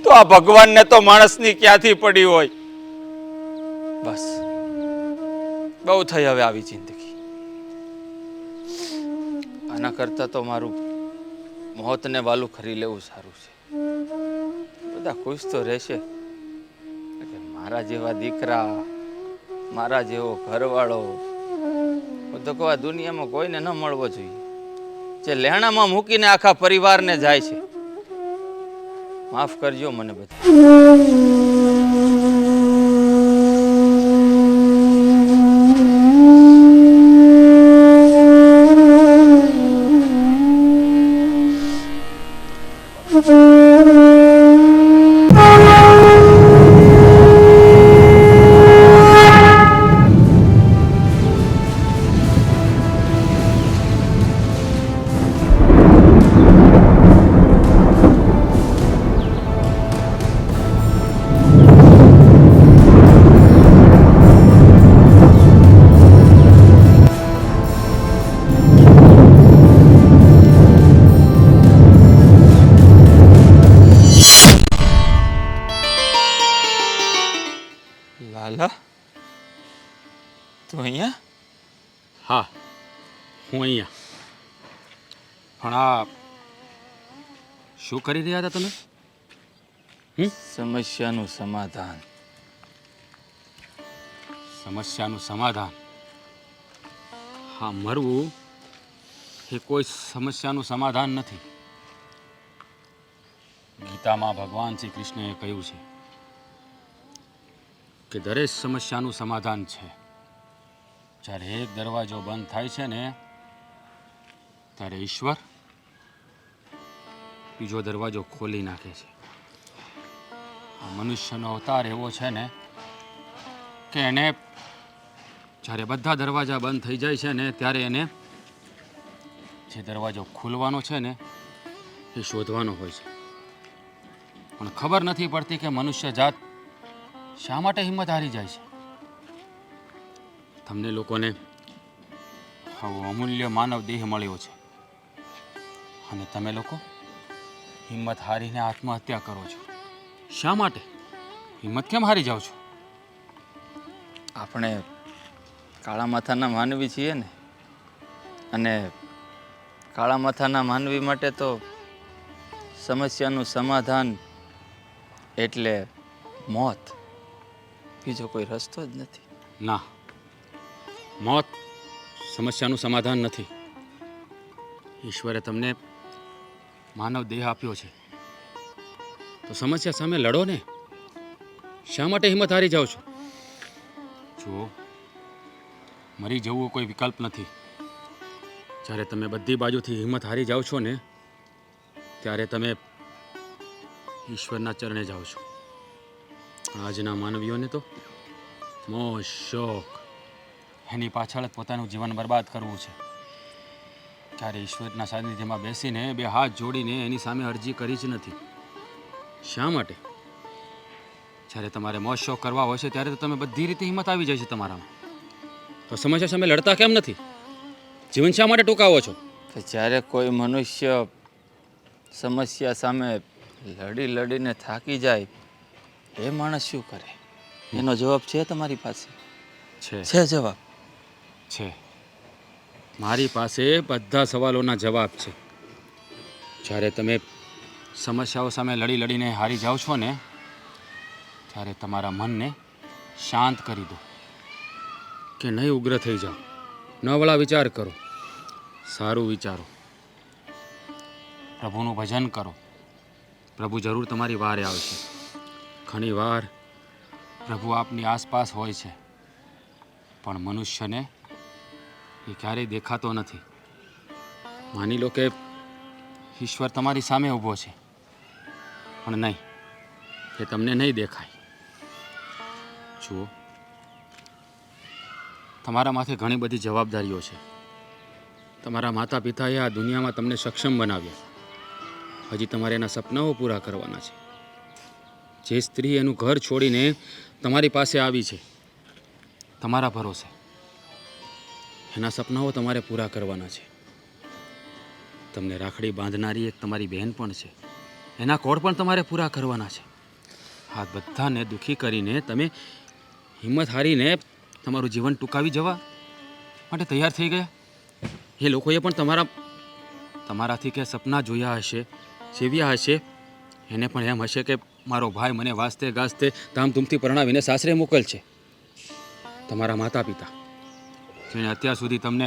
S6: તો આ ભગવાનને તો માણસની ક્યાંથી પડી હોય. બસ બહુ થઈ હવે આવી જિંદગી. આના કરતા તો મારું મોતને વાલું ખરી લેવું સારું છે. બધા ખુશ તો રહેશે. મારા જેવા દીકરા, મારા જેવો ઘરવાળો, હું તો કહું આ દુનિયામાં કોઈને ન મળવો જોઈએ જે લેણામાં મૂકીને આખા પરિવારને જાય છે. માફ કરજો મને બધા. લાલા, તું અહીંયા?
S7: હા, હું અહીંયા. પણ આ શું કરી રહ્યા હતા તમે?
S6: સમસ્યાનું સમાધાન.
S7: સમસ્યાનું સમાધાન? હા, મરવું એ કોઈ સમસ્યાનું સમાધાન નથી. ગીતામાં ભગવાન શ્રી કૃષ્ણએ કહ્યું છે કે દરેક સમસ્યાનું સમાધાન છે. જ્યારે એક દરવાજો બંધ થાય છે ને ત્યારે ઈશ્વર બીજો દરવાજો ખોલી નાખે છે. આ મનુષ્યનો અવતાર એવો છે ને કે એને જ્યારે બધા દરવાજા બંધ થઈ જાય છે ને ત્યારે એને જે દરવાજો ખોલવાનો છે ને એ શોધવાનો હોય છે. પણ ખબર નથી પડતી કે મનુષ્ય જાત શા માટે હિંમત હારી જાય છે. તમને લોકોને આવો અમૂલ્ય માનવ દેહ મળ્યો છે અને તમે લોકો હિંમત હારીને આત્મહત્યા કરો છો. શા માટે? હિંમત કેમ હારી જાઓ છો?
S6: આપણે કાળા માથાના માનવી છીએ ને, અને કાળા માથાના માનવી માટે તો સમસ્યાનું સમાધાન એટલે મોત, બીજો કોઈ રસ્તો જ નથી.
S7: ના, મોત સમસ્યાનું સમાધાન નથી. ઈશ્વરે તમને માનવ દેહ આપ્યો છે તો સમસ્યા સામે લડો ને. શા માટે હિંમત હારી જાઓ છો? જો મરી જવું કોઈ વિકલ્પ નથી. જ્યારે તમે બધી બાજુથી હિંમત હારી જાઓ છો ને ત્યારે તમે ઈશ્વરના ચરણે જાઓ છો. આજના માનવીઓને તો મોહ શોખ એની પાછળ જ પોતાનું જીવન બરબાદ કરવું છે. ત્યારે ઈશ્વરના સાનિધ્યમાં બેસીને બે હાથ જોડીને એની સામે અરજી કરી જ નથી. શા માટે? જ્યારે તમારે મોહ શોખ કરવા હોય છે ત્યારે તો તમે બધી રીતે હિંમત આવી જાય છે તમારામાં. તો સમસ્યા સામે લડતા કેમ નથી? જીવન શા માટે ટૂંકાવો છો?
S6: કે જ્યારે કોઈ મનુષ્ય સમસ્યા સામે લડીને થાકી જાય એ માણસ શું કરે? એનો જવાબ છે તમારી પાસે? છે જવાબ?
S7: છે. મારી પાસે બધા સવાલોના જવાબ છે. જ્યારે તમે સમસ્યાઓ સામે લડીને હારી જાઓ છો ને, ત્યારે તમારા મનને શાંત કરી દો, કે નહીં ઉગ્ર થઈ જાઓ. નવળા વિચાર કરો, સારું વિચારો, પ્રભુનું ભજન કરો. પ્રભુ જરૂર તમારી વારે આવશે. ઘણી વાર પ્રભુ આપની આસપાસ હોય છે, પણ મનુષ્યને એ ક્યારેય દેખાતો નથી. માની લો કે ઈશ્વર તમારી સામે ઊભો છે, પણ નહીં, એ તમને નહીં દેખાય. જુઓ, તમારા માથે ઘણી બધી જવાબદારીઓ છે. તમારા માતા પિતાએ આ દુનિયામાં તમને સક્ષમ બનાવ્યા. હજી તમારે એના સપનાઓ પૂરા કરવાના છે. જે સ્ત્રી એનું ઘર છોડીને તમારી પાસે આવી છે તમારા ભરોસે, એના સપનાઓ તમારે પૂરા કરવાના છે. તમને રાખડી બાંધનારી એક તમારી બહેન પણ છે, એના કોડ પણ તમારે પૂરા કરવાના છે. આ બધાને દુઃખી કરીને તમે હિંમત હારીને તમારું જીવન ટૂંકાવી જવા માટે તૈયાર થઈ ગયા. એ લોકોએ પણ તમારાથી કે સપના જોયા હશે, સેવ્યા હશે. એને પણ એમ હશે કે મારો ભાઈ મને વાસ્તે ગાસ્તે ધામધૂમથી પરણાવીને સાસરે મોકલશે. તમારા માતા પિતા જેણે અત્યાર સુધી તમને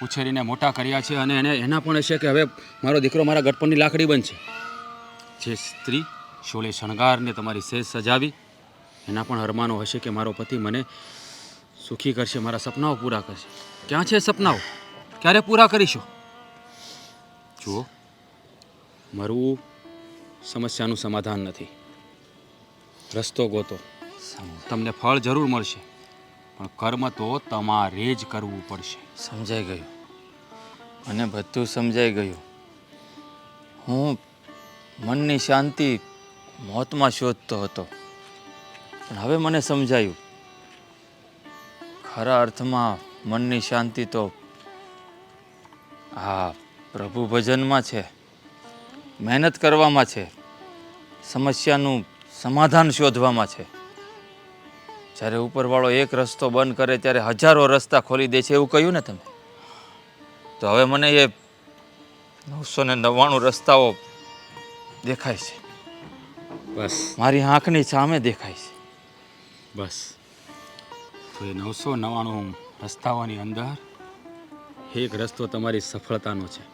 S7: ઉછેરીને મોટા કર્યા છે, અને એના પણ હશે કે હવે મારો દીકરો મારા ગટપણની લાકડી બનશે. જે સ્ત્રી શોલે શણગારને તમારી સેજ સજાવી, એના પણ અરમાનો હશે કે મારો પતિ મને સુખી કરશે, મારા સપનાઓ પૂરા કરશે. ક્યાં છે સપનાઓ? ક્યારે પૂરા કરીશું? જુઓ, મરવું સમસ્યાનું સમાધાન નથી. રસ્તો ગોતો, તમને ફળ જરૂર મળશે, પણ કર્મ તો તમારે જ કરવું પડશે.
S6: સમજાઈ ગયું, મને બધું સમજાઈ ગયું. હું મનની શાંતિ મોતમાં શોધતો હતો, પણ હવે મને સમજાયું ખરા અર્થમાં મનની શાંતિ તો આ પ્રભુ ભજનમાં છે, મહેનત કરવામાં છે, સમસ્યાનું સમાધાન શોધવામાં છે. જ્યારે ઉપરવાળો એક રસ્તો બંધ કરે ત્યારે હજારો રસ્તા ખોલી દે છે, એવું કહ્યું ને તમે. તો હવે મને એ 999 રસ્તાઓ દેખાય છે.
S7: બસ
S6: મારી આંખની સામે દેખાય છે.
S7: બસ તો એ 999 રસ્તાઓની અંદર એક રસ્તો તમારી સફળતાનો છે.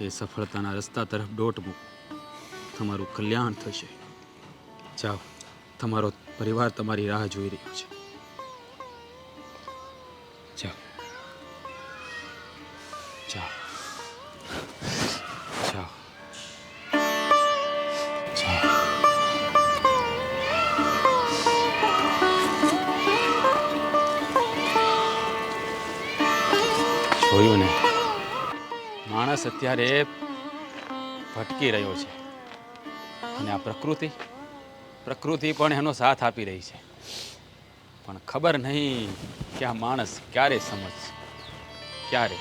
S7: એ સફળતાના રસ્તા તરફ દોટ મૂકો, તમારું કલ્યાણ થશે. જાઓ, તમારો પરિવાર તમારી રાહ જોઈ રહ્યો છે. જાઓ જાઓ જાઓ જાઓ. જોયું ને, માણસ અત્યારે ભટકી રહ્યો છે, અને આ પ્રકૃતિ પણ એનો સાથ આપી રહી છે. પણ ખબર નહીં કે આ માણસ ક્યારે સમજશે, ક્યારે.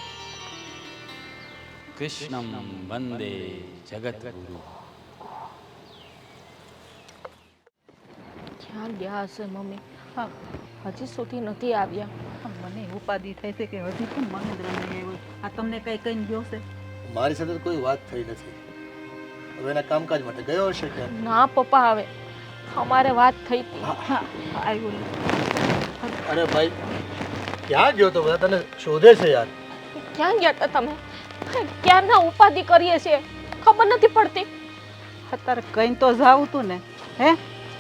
S7: કૃષ્ણમ વંદે જગતગુરુ.
S5: ક્યાં ગયા હશે મમ્મી? હા, હજી સુધી નથી આવ્યા.
S3: મને ઉપાધિ થાય છે કે હજી પણ મહેન્દ્ર નહીં આવ્યો. આ તમને કઈ કઈ ગયો છે?
S1: મારી સાથે તો કોઈ વાત થઈ નથી. હવે એના કામકાજ માટે ગયો હશે કે?
S5: ના પપ્પા, આવે અમારે વાત થઈ હતી.
S3: આવ્યો નહીં.
S1: અરે ભાઈ, ક્યાં ગયો તો? બધા તને શોધે છે યાર.
S5: ક્યાં ગયા હતા તમે? ક્યારના ઉપાધિ કરીએ છીએ, ખબર નથી પડતી.
S3: અત્યારે કઈ તો જાવું તું ને. હે,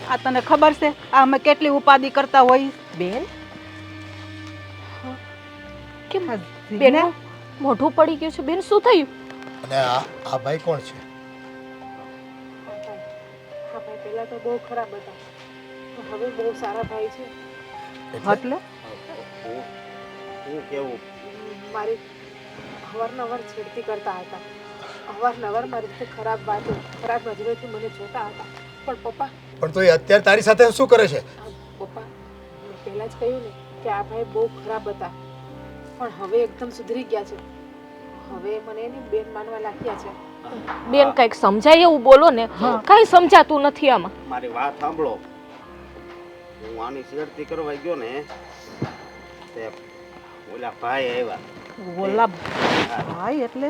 S3: આ તને ખબર છે આ અમે કેટલી ઉપાધિ કરતા હોય?
S5: બેન કેમ બેન
S3: જીગના?
S5: મોઢું પડી ગયું છે? બેન શું થયું?
S1: અને આ ભાઈ કોણ છે?
S4: હા ભાઈ, પહેલા તો બહુ ખરાબ હતા, હવે બહુ સારા ભાઈ છે.
S3: એટલે
S8: હું કેવું
S4: મારી અવારનવાર છેડતી કરતા હતા, અવારનવાર મારી રીતે ખરાબ વાતો, ખરાબ નજરેથી મને જોતા હતા. પણ પપ્પા,
S1: પણ તો એ અત્યારે તારી સાથે શું કરે છે?
S4: પપ્પા મેં પહેલાં જ કહ્યું ને કે આ ભાઈ બહુ ખરાબ હતા પણ હવે એકદમ સુધરી ગયા છે. હવે મને એની બેન માનવા લાગ્યા છે.
S5: બેન કંઈક સમજાય એવું બોલો ને. કાંઈ સમજાતું નથી આમાં.
S8: મારી વાત સાંભળો. હું આની શેરતી કરવા ગયો ને તે ઓલા ભાઈ આવ્યા.
S3: ઓલા ભાઈ એટલે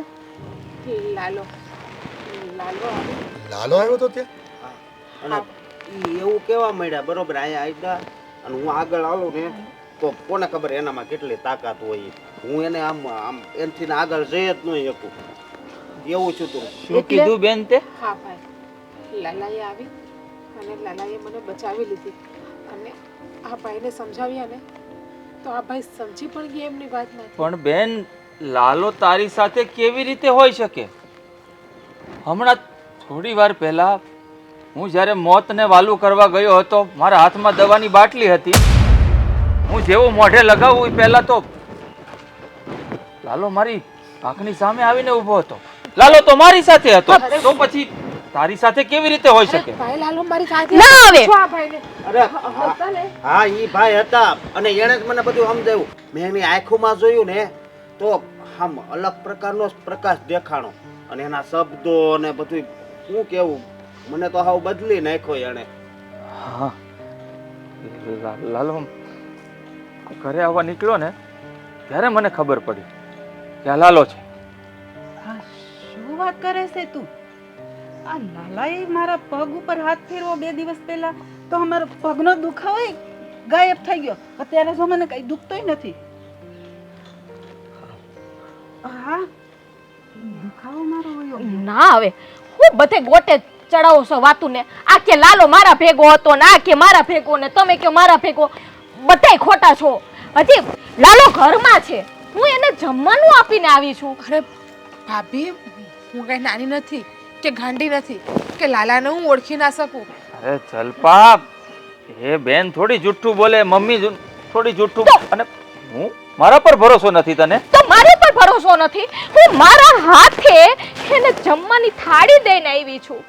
S4: લાલો લાલો આવી.
S1: લાલો આવ્યો તો ત્યાં
S8: અને ઈ એવું કેવા મળ્યા બરોબર અહીંયા આવ્યા અને હું આગળ આવું ને તો કોને ખબર એનામાં કેટલી તાકાત હોય. હું એને આમ આમ એનથી આગળ જઈ જ નહીં શકું એવું છું તું.
S6: શું કીધું બેન તે?
S4: હા ભાઈ લાલાએ આવી અને લાલાએ મને બચાવી લીધી અને આ ભાઈને સમજાવ્યા ને તો આ ભાઈ સમજી પણ ગયા એમની વાતમાં.
S6: પણ બેન લાલો તારી સાથે કેવી રીતે હોઈ શકે? હમણાં થોડી વાર પહેલા હું જ્યારે મોતને વાલું કરવા ગયો હતો મારા હાથમાં દવાની બાટલી હતી. હું જેવું મોઢે લગાવું એ પહેલા તો લાલો મારી આંખની સામે આવીને ઊભો હતો. લાલો તો મારી સાથે હતો તો પછી તારી સાથે કેવી રીતે હોઈ શકે?
S4: ભાઈ લાલો મારી સાથે
S5: ના આવે.
S4: જો આ ભાઈને
S8: અરે હા ઈ ભાઈ હતા અને એણે જ મને બધું સમજાવ્યું. મેં એની આંખોમાં જોયું ને તો આમ અલગ પ્રકારનો પ્રકાશ દેખાણો અને એના શબ્દો અને બધું શું કેવું મને તો હાવ બદલી નાખ્યો એણે.
S6: હા લાલો ઘરે આવવા નીકળ્યો ને ત્યારે મને ખબર પડી કે આ લાલો છે.
S3: હા શું વાત કરે છે તું? આ લાલાએ મારા પગ ઉપર હાથ ફેરવો 2 દિવસ પહેલા તો અમારો પગનો દુખાવો ગાયબ થઈ ગયો. અત્યારે જો મને કઈ દુખતોય નથી. હા દુખાવો મારો હોય
S5: ના આવે. હું બધે ગોટે ચડાવો છો વાતું ને. આ કે લાલો મારા ભેગો હતો ને આ કે મારા ભેગો ને તમે કે મારા ભેગો. બધાય ખોટા છો. હજી લાલો ઘરમાં છે. હું એને જમવાનું આપીને આવી છું.
S4: અરે ભાભી હું કઈ નાની નથી કે ગાંડી નથી કે લાલાને હું ઓળખી ના શકું.
S6: અરે જલપા એ બેન થોડી જુઠ્ઠું બોલે મમ્મી થોડી જુઠ્ઠું અને હું મારા પર ભરોસો નથી તને?
S5: તો મારી પર ભરોસો નથી. હું મારા હાથે એને જમવાની થાળી દઈને આવી છું.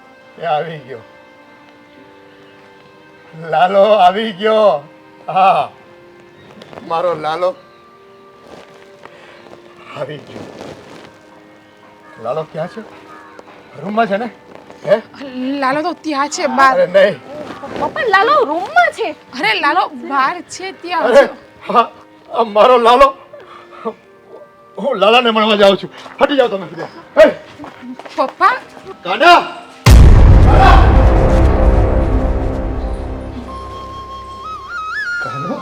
S1: એ આવી ગયો લાલો આવી ગયો. હા મારો લાલો આવી ગયો. લાલો ક્યાં છે? રૂમમાં છે ને? હે
S4: લાલો તો ત્યાં છે બહાર.
S1: અરે નહીં.
S5: પપ્પા લાલો રૂમમાં છે.
S4: અરે લાલો બહાર છે ત્યાં.
S1: અરે હા આ મારો લાલો. હું લાલાને મળવા જાઉં છું. હટી જાઓ તમે બધા. હે
S4: પપ્પા
S1: કાના કાનો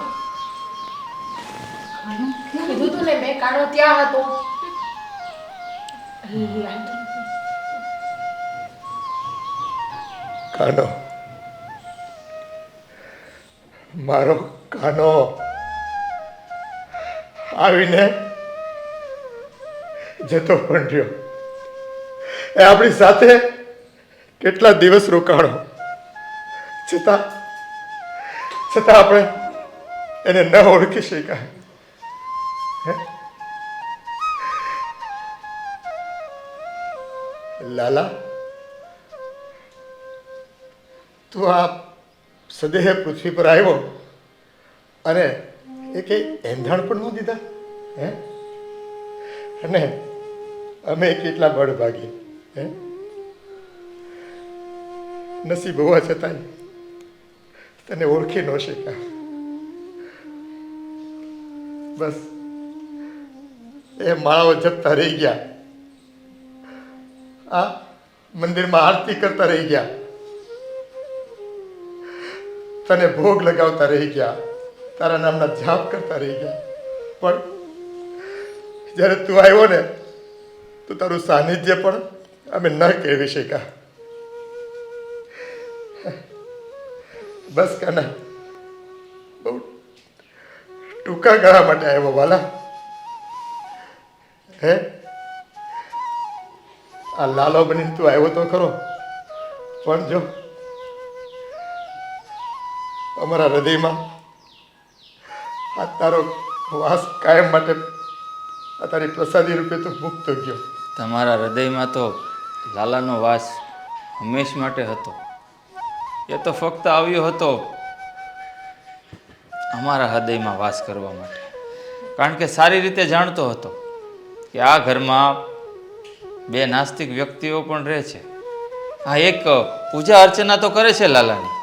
S4: કીધું તું ને મેં કાનો ત્યાં હતો.
S1: કાનો મારો કાનો આવીને જતો પણ રહ્યો. એ આપણી સાથે કેટલા દિવસ રોકાણો છતાં આપણે એને ન ઓળખી શક્યા. હે? લાલા તું આ સદેહ પૃથ્વી પર આવ્યો અને એ કંઈ એંધાણ પણ ન દીધા. હે અને અમે કેટલા બળભાગી. હે નસીબ હોવા છતાંય તને ઓળખી ન શક્યા. બસ એ માળાઓ જપતા રહી ગયા. આ મંદિરમાં આરતી કરતા રહી ગયા. તને ભોગ લગાવતા રહી ગયા. તારા નામના જાપ કરતા રહી ગયા. પણ જ્યારે તું આવ્યો ને તો તારું સાનિધ્ય પણ અમે ન કેળવી શક્યા. બસ કાના બહુ ટૂંકા ગાળા માટે આવ્યો વાલા. હે આ લાલો બનીને તું આવ્યો તો ખરો પણ જો અમારા હૃદયમાં આ તારો વાસ કાયમ માટે આ તારી પ્રસાદી રૂપે તો મુક્ત ગયો.
S6: તમારા હૃદયમાં તો લાલાનો વાસ હંમેશ માટે હતો. એ તો ફક્ત આવ્યો હતો અમારા હૃદયમાં વાસ કરવા માટે. કારણ કે સારી રીતે જાણતો હતો કે આ ઘરમાં બે નાસ્તિક વ્યક્તિઓ પણ રહે છે. આ એક પૂજા અર્ચના તો કરે છે લાલાની,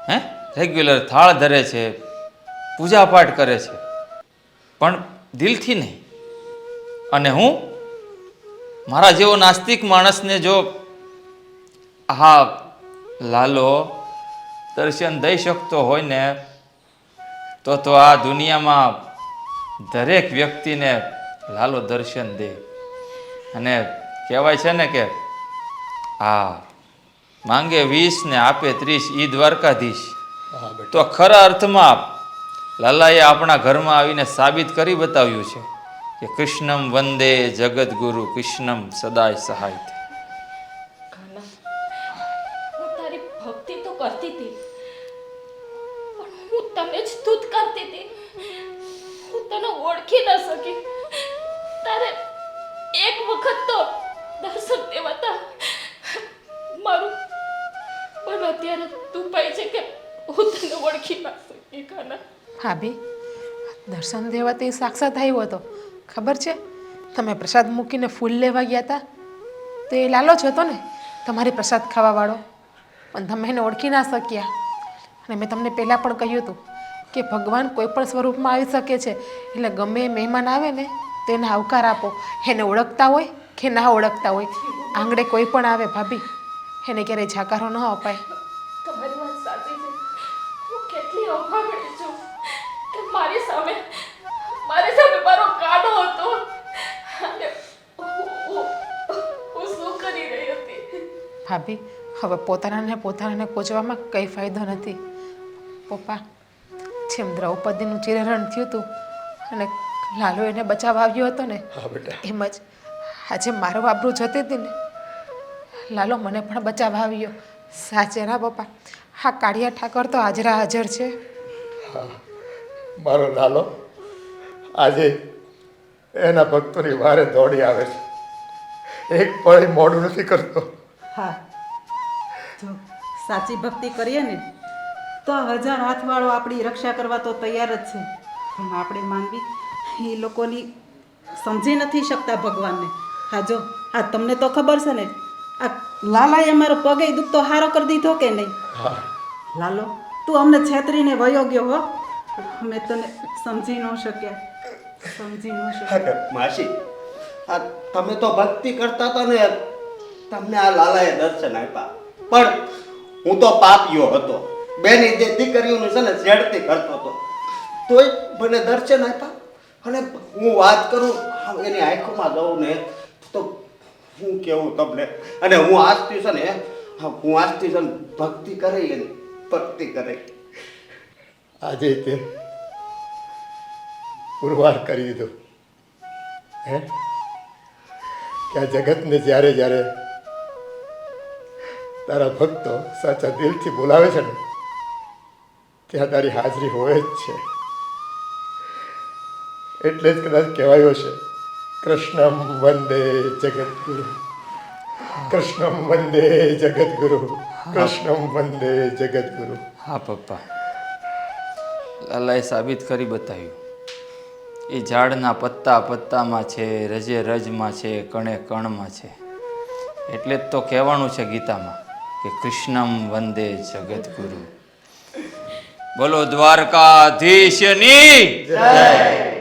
S6: હે, રેગ્યુલર થાળ ધરે છે, પૂજા પાઠ કરે છે, પણ દિલથી નહીં. અને હું મારા જેવો નાસ્તિક માણસને જો આ લાલો દર્શન દઈ શકતો હોય ને તો આ દુનિયામાં દરેક વ્યક્તિને લાલો દર્શન દે. અને કહેવાય છે ને કે આ માંગે 20 ને આપે 30, ઈ દ્વારકાધીશ.
S1: હા બેટા.
S6: તો ખરા અર્થમાં લાલાએ આપણા ઘરમાં આવીને સાબિત કરી બતાવ્યું છે કે કૃષ્ણમ વંદે જગદગુરુ, કૃષ્ણમ સદાય સહાય.
S5: કાના, હું તારી ભક્તિ તો કરતી હતી, પણ હું તને જ સ્તુત કરતી હતી. હું તને ઓળખી ન શકી. તારે એક વખત તો દર્શન દેવા હતા મારું, પણ અત્યારે તું પાઈ છે કે હું તને ઓળખી ન શકી. કાના,
S4: ભાભી, દર્શન દેવાથી સાક્ષાત આવ્યો હતો. ખબર છે, તમે પ્રસાદ મૂકીને ફૂલ લેવા ગયા હતા તો એ લાલો જ હતો ને, તમારી પ્રસાદ ખાવાવાળો. પણ તમે એને ઓળખી ના શક્યા. અને મેં તમને પહેલાં પણ કહ્યું હતું કે ભગવાન કોઈ પણ સ્વરૂપમાં આવી શકે છે, એટલે ગમે એ મહેમાન આવે ને તો એને આવકાર આપો. એને ઓળખતા હોય કે ના ઓળખતા હોય, આંગળે કોઈ પણ આવે ભાભી, એને ક્યારેય જાકારો ન અપાય.
S5: તમારી વાત સાચી છે. હું કેટલી અભાગણી છું કે મારી સામે મારો કાનો હતો અને હું શું કરી રહી હતી.
S4: ભાભી, હવે પોતાનાને કોચવામાં કંઈ ફાયદો નથી. પપ્પા, જેમ દ્રૌપદીનું ચિરહરણ થયું હતું અને લાલો એને બચાવવા આવ્યો હતો ને,
S1: હા બેટા.
S4: એમ જ આજે મારું આબરૂ જતી હતી ને, લાલો મને પણ બચાવવા આવ્યો. સાચે ના પપ્પા, હા કાળિયા ઠાકર તો હાજરા હાજર છે.
S1: મારો લાલો આજે એના ભક્તોની વારે દોડી આવે છે, એક પળ મોડું નથી કરતો.
S3: હા, જો સાચી ભક્તિ કરીએ ને તો 1000 હાથવાળો આપણી રક્ષા કરવા તો તૈયાર જ છે. પણ આપણે માનવી એ લોકોની સમજી નથી શકતા ભગવાનને. હા જો, હા તમને તો ખબર છે ને, આ લાલાએ અમારો પગે દુખતો હારો કરી દીધો કે નહીં?
S1: હા.
S3: લાલો, તું અમને છેતરીને વયો ગયો હો, અમે તને સમજી ન શક્યા.
S8: અરે માસી, આ તમે તો ભક્તિ કરતા હતા ને, તમને આ લાલાએ દર્શન આપ્યા, પણ હું તો પાપીઓ હતો. બેની જે દીકરીઓનું છે ને છેડતી કરતો હતો, તોય મને દર્શન આપ્યા. અને હું વાત કરું એની આંખોમાં દઉં ને તો હું કેવું તમને. અને હું આજથી છે ને ભક્તિ કરી એની ભક્તિ કરી.
S1: આજે તે પુરવાર કરી દીધું હે કે આ જગતને જ્યારે જ્યારે તારા ભક્તો સાચા દિલથી બોલાવે છે ને, ત્યાં તારી હાજરી હોય જ છે. એટલે જ કદાચ કહેવાયો છે, કૃષ્ણમ વંદે જગદગુરુ, કૃષ્ણમ વંદે જગદગુરુ, કૃષ્ણમ વંદે જગદગુરુ.
S6: હા પપ્પા, લાલાએ સાબિત કરી બતાવ્યું. એ ઝાડના પત્તામાં છે, રજે રજમાં છે, કણે કણમાં છે. એટલે જ તો કહેવાનું છે ગીતામાં કે કૃષ્ણમ વંદે જગદગુરુ. બોલો દ્વારકાધીશની જય.